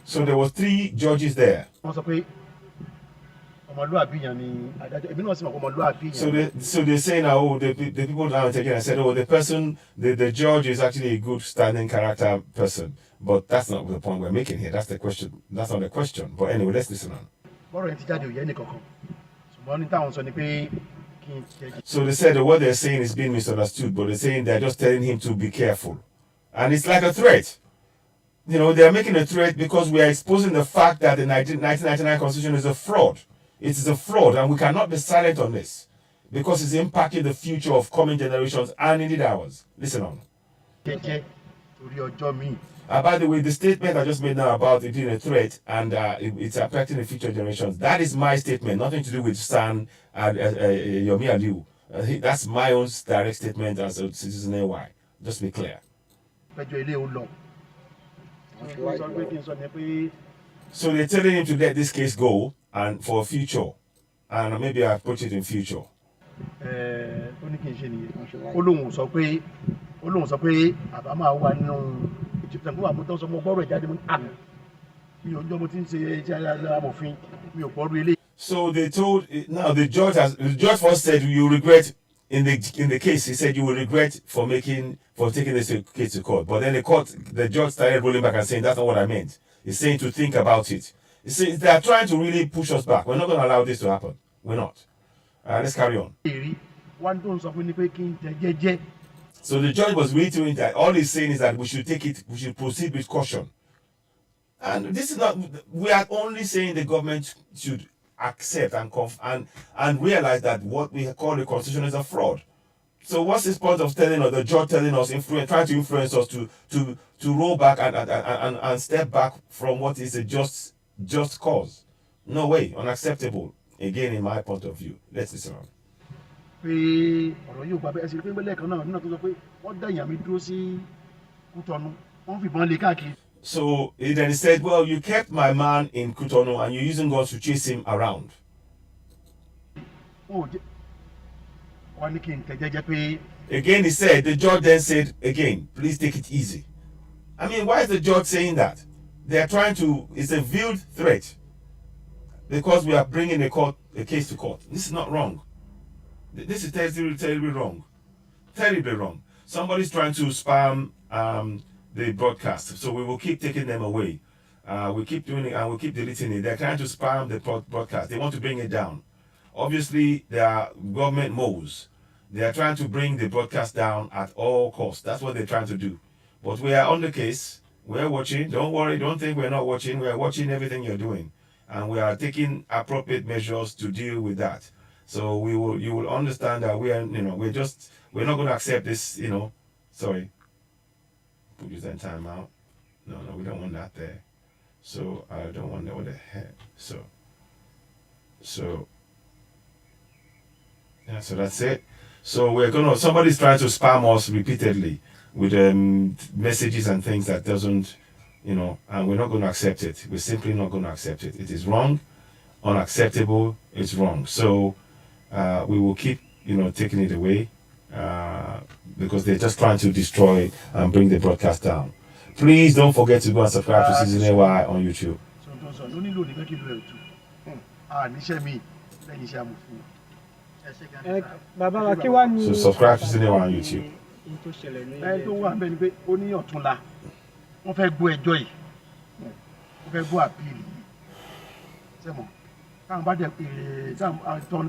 So there were 3 judges there. So they're saying, oh, the people now taking and said, oh, the judge is actually a good standing character person. But that's not the point we're making here. That's the question. That's not the question. But anyway, let's listen on. So they said that what they're saying is being misunderstood, but they're saying they're just telling him to be careful. And it's like a threat. You know, they're making a threat because we are exposing the fact that the 1999 Constitution is a fraud. It is a fraud, and we cannot be silent on this because it's impacting the future of coming generations and indeed ours. Listen on. By the way, the statement I just made now about it being a threat and it's affecting the future generations, that is my statement, nothing to do with San Yomi Aliu. That's my own direct statement as a citizen AY. Just be clear. So they're telling him to let this case go and for future, and maybe I approach it in future. Ó ní kí n ṣe nìyẹn. Ó lóun sọ pé àbá máa wà nínú ìtìpẹ́ fún àmútọ́ sọmọ gbọ́rọ̀ ìjáde mú àná. Mi ò ń jọ́ mo ti ń ṣe iṣẹ́ amòfin, mi ò gbọ́rú eléyìí. So they told now the judge first said you regret in the case. He said you will regret for taking this case to court. But then the judge started rolling back and saying that's not what I meant. He's saying to think about it. They are trying to really push us back. We're not going to allow this to happen. We're not. Let's carry on. So the judge was reiterating that all he's saying is that we should proceed with caution. And this is not, we are only saying the government should accept and realize that what we call the constitution is a fraud. So what's this point of the judge telling us, trying to influence us to roll back and step back from what is a just cause? No way, unacceptable. Again, in my point of view. Let's listen on. So then he said, well, you kept my man in Cotonou and you're using guns to chase him around. Again, he said, the judge then said, again, please take it easy. I mean, why is the judge saying that? They're trying to, it's a veiled threat because we are bringing a case to court. This is not wrong. This is terribly wrong. Terribly wrong. Somebody's trying to spam the broadcast, so we will keep taking them away. We keep doing it and we'll keep deleting it. They're trying to spam the broadcast. They want to bring it down. Obviously, they are government moles. They are trying to bring the broadcast down at all costs. That's what they're trying to do. But we are on the case. We're watching. Don't worry. Don't think we're not watching. We're watching everything you're doing. And we are taking appropriate measures to deal with that. So you will understand that we're not going to accept this, sorry. Put this in time out. No, we don't want that there. So I don't want that with the head. So yeah, so that's it. So somebody's trying to spam us repeatedly with messages and things that doesn't, and we're not going to accept it. We're simply not going to accept it. It is wrong, unacceptable, it's wrong. So we will keep, taking it away because they're just trying to destroy and bring the broadcast down. Please don't forget to go and subscribe to Season AY on YouTube. So subscribe to Season AY on YouTube.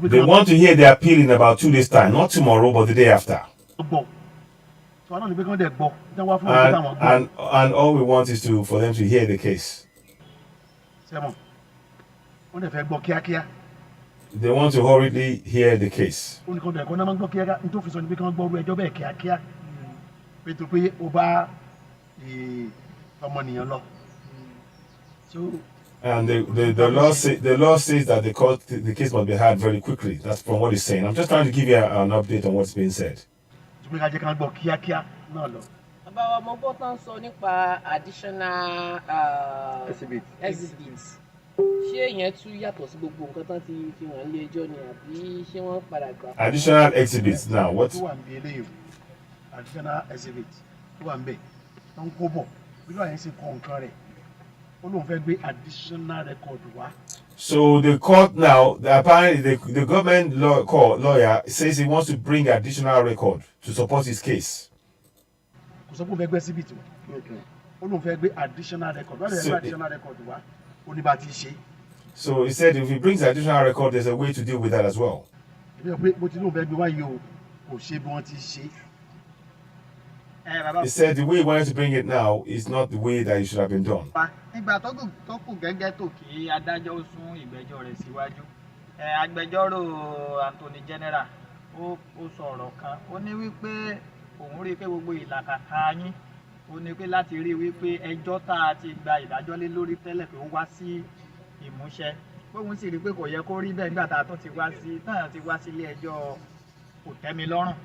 They want to hear the appeal in about 2 days' time, not tomorrow, but the day after. And all we want is for them to hear the case. They want to hurriedly hear the case. And the law says that the case must be heard very quickly. That's from what he's saying. I'm just trying to give you an update on what's being said. Additional exhibits. Additional exhibits now. What? Additional exhibits. So the court now, apparently the government lawyer says he wants to bring additional record to support his case. So he said if he brings additional record, there's a way to deal with that as well. He said the way he wanted to bring it now is not the way that it should have been done. Nígbà tó kù gẹ́gẹ́ tó kí adájọ́ sún ìgbẹ́jọ́ rẹ̀ síwájú, agbẹjọ́rò Anthony General ó sọ ọ̀rọ̀ kan, ó ní wípé òun rí i pé gbogbo ìlàkàkà yín ó ní pé láti rí wípé ẹjọ́ tá a ti gba ìdájọ́ lé lórí tẹ́lẹ̀ pé ó wá sí ìmúṣẹ bóun sì rí pé kò yẹ kó rí bẹ́ẹ̀ nígbà tá a tún ti wá sí ilé ẹjọ́ kò tẹ́mi lọ́rùn.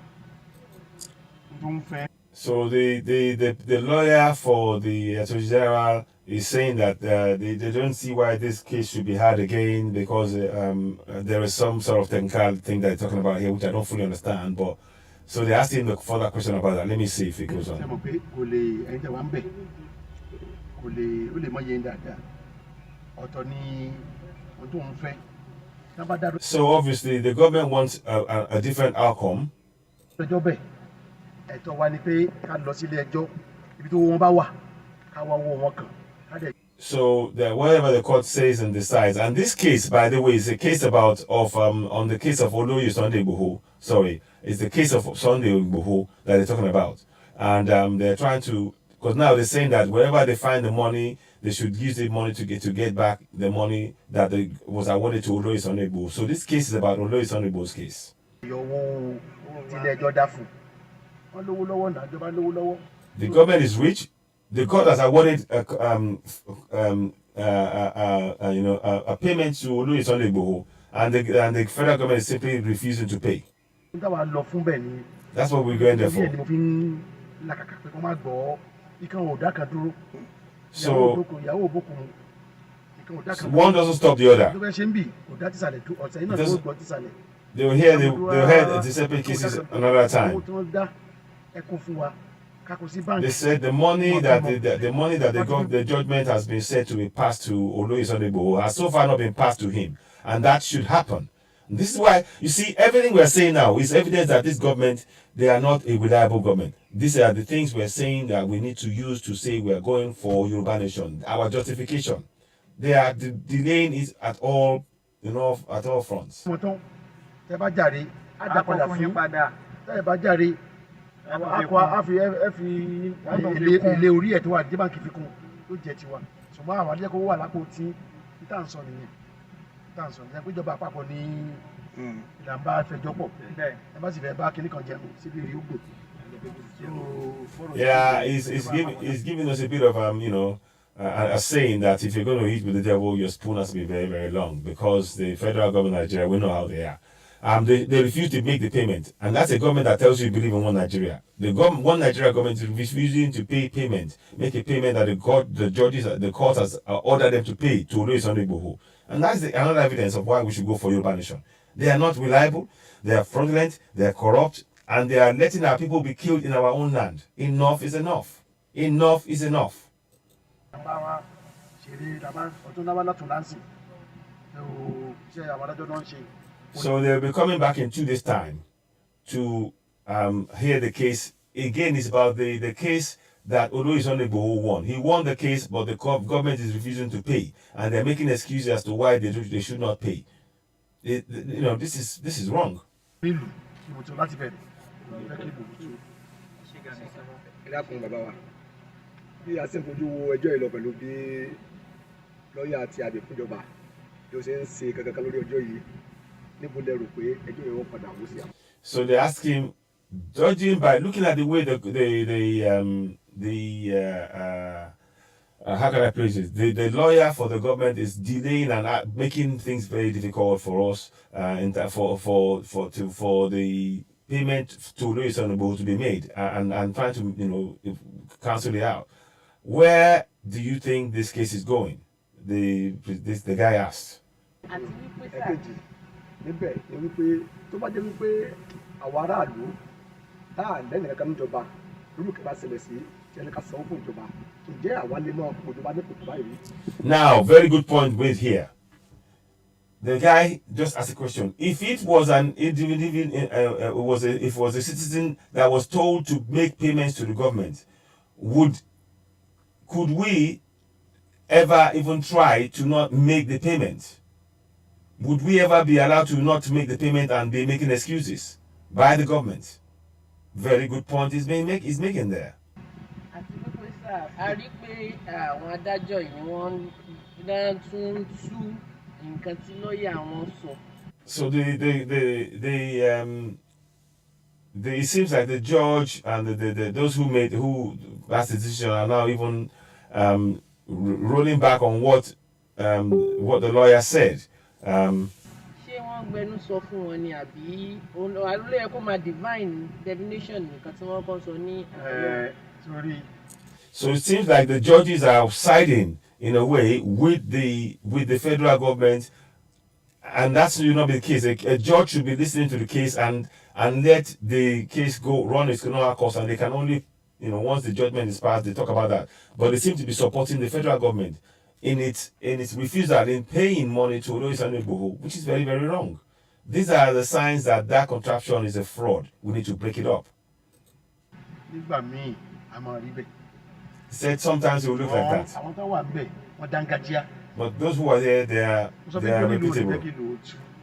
So the lawyer for the Attorney General is saying that they don't see why this case should be heard again because there is some sort of technical thing that they're talking about here, which I don't fully understand. But so they asked him a further question about that. Let me see if it goes on. So obviously the government wants a different outcome. So that whatever the court says and decides, and this case, by the way, is a case on the case of Oloye Sunday Igboho. Sorry, it's the case of Sunday Igboho that they're talking about, and they're trying to, because now they're saying that wherever they find the money, they should use the money to get back the money that was awarded to Oloye Sunday Igboho. So this case is about Oloye Sunday Igboho's case. The government is rich. The court has awarded a payment to Oloye Sunday Igboho, and the federal government is simply refusing to pay. That's what we're going there for. So one doesn't stop the other. They'll hear the separate cases another time. They said the money that the judgment has been said to be passed to Oloye Sunday Igboho has so far not been passed to him, and that should happen. And this is why you see everything we're saying now is evidence that this government, they are not a reliable government. These are the things we're saying that we need to use to say we're going for Yoruba Nation. Our justification. They are delaying it at all fronts. Yeah, he's giving us a bit of a saying that if you're going to eat with the devil, your spoon has to be very, very long, because the federal government of Nigeria, we know how they are. They refuse to make the payment, and that's a government that tells you you believe in one Nigeria. The one Nigeria government is refusing to make a payment that the court has ordered them to pay to Oloye Sunday Igboho, and that's another evidence of why we should go for Yoruba Nation. They are not reliable, they are fraudulent, they are corrupt, and they are letting our people be killed in our own land. Enough is enough. Enough is enough. So they'll be coming back in 2 days' time to hear the case. Again, it's about the case that Oloye Sunday Igboho won. He won the case, but the government is refusing to pay, and they're making excuses as to why they should not pay. This is wrong. So they ask him, judging by looking at the way how can I phrase it? The lawyer for the government is delaying and making things very difficult for us, for the payment to Oloye Sunday Igboho to be made, and trying to cancel it out. Where do you think this case is going? The guy asked. Now, very good point made here. The guy just asked a question. If it was an individual, if it was a citizen that was told to make payments to the government, could we ever even try to not make the payment? Would we ever be allowed to not make the payment and be making excuses by the government? Very good point he's making there. So it seems like the judge and those who that's the decision are now even rolling back on what the lawyer said. ṣé wọ́n gbẹnu sọ fún wọn ni àbí àlùlé ẹ kó máa divine definition nìkan tí wọ́n kàn sọ ní Sorry. So it seems like the judges are siding in a way with the federal government, and that should not be the case. A judge should be listening to the case and let the case run its normal course, and they can only, once the judgment is passed, they talk about that. But they seem to be supporting the federal government in its refusal in paying money to Olóyè Sunday Igboho, which is very, very wrong. These are the signs that contraption is a fraud. We need to break it up. Nígbà míì, a máa rí bẹ́ẹ̀. He said sometimes it will look like that. Àwọn tó wà níbẹ̀, wọ́n dángájíá. But those who are there, they are reputable.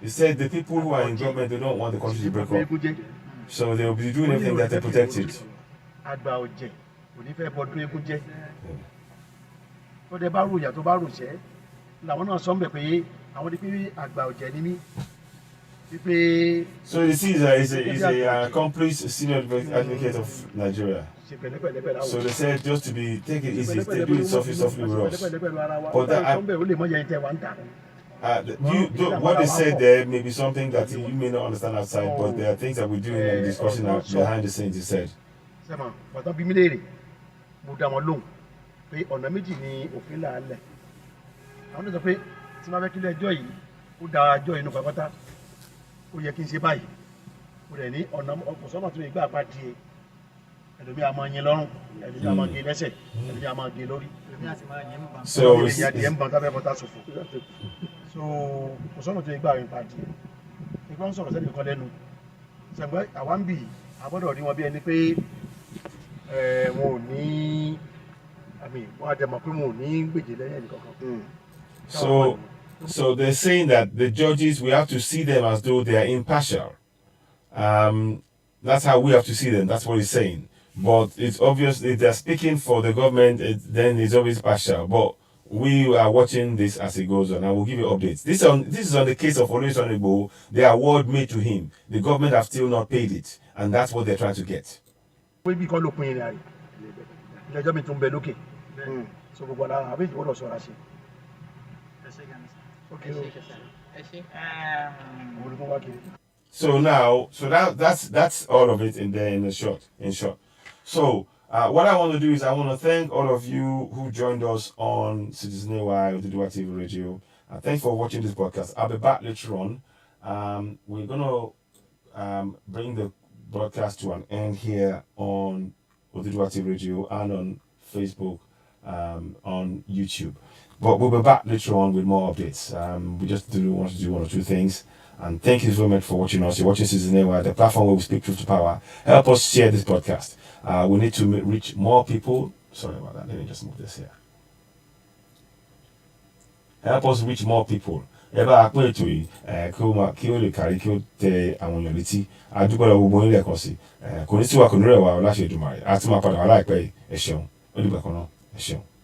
He said the people who are in government, they don't want the country to break up. So they will be doing everything that they protect it. Àgbà ọ̀jẹ̀ kò ní fẹ́ bọ́dún eégún jẹ́. Tó dé bá ròyà tó bá ròṣẹ́, làwọn náà sọ ń bẹ̀ pé àwọn ní pé àgbà ọ̀jẹ̀ ní mí. So you see, he's a accomplished senior advocate of Nigeria. So they said just to take it easy, they do it softly with us. But what they said there may be something that you may not understand outside, but there are things that we do in discussion behind the scenes, he said. Pé ọ̀nà méjì ni òfin là á lẹ̀. Àwọn náà sọ pé tí máa fẹ́ kílẹ̀ ẹjọ́ yìí ó da ẹjọ́ inú pápátá ó yẹ kí n ṣe báyìí. Ó rẹ̀ ní ọ̀nà ọ̀pọ̀sọ́nà tó lè gbà pa di ẹlòmí a máa yin lọ́rùn, ẹlòmí a máa gé lẹ́sẹ̀, ẹlòmí a máa gé lórí. So ìyàdí ẹ̀ ń ban tábẹ́ bọ́tà ṣòfò. So ọ̀pọ̀sọ́nà tó lè gbà pa di ìgbà ń sọ̀rọ̀ sẹ́ni kan lẹ́nu. Ṣàgbọ́n àwa ń bì àbọ̀dọ̀ rí wọn bí ẹni pé wọn ò ní. So they're saying that the judges, we have to see them as though they are impartial. That's how we have to see them. That's what he's saying. But it's obvious if they're speaking for the government, then it's always partial. But we are watching this as it goes on, and we'll give you updates. This is on the case of Olóyè Sunday Igboho. The award made to him, the government have still not paid it, and that's what they're trying to get. Ilé-ẹjọ́ mi tún bẹ lókè. So gbogbo ara àbí ìjọba sọ̀rọ̀ sí. So now, that's all of it in short. So what I want to do is I want to thank all of you who joined us on Citizen AY Oduduwa TV Radio. Thanks for watching this podcast. I'll be back later on. We're gonna bring the broadcast to an end here on Oduduwa TV Radio and on Facebook, on YouTube. But we'll be back later on with more updates. We just want to do one or two things. And thank you very much for watching us. You're watching Citizen AY, the platform where we speak truth to power. Help us share this podcast. We need to reach more people. Sorry about that. Let me just move this here. Help us reach more people. Ẹ bá pín ètò yìí kí ó lè kárí kí ó tẹ àwọn èèyàn létí. Adúgbò lọ gbogbo nílẹ̀ kan sí. Kò ní sí wa kò ní rẹ̀ wá láṣẹ Èdùmàrè. A ti máa padà wá láìpẹ́ yìí. Ẹ ṣeun. Ó dìgbà kan náà. Ẹ ṣeun.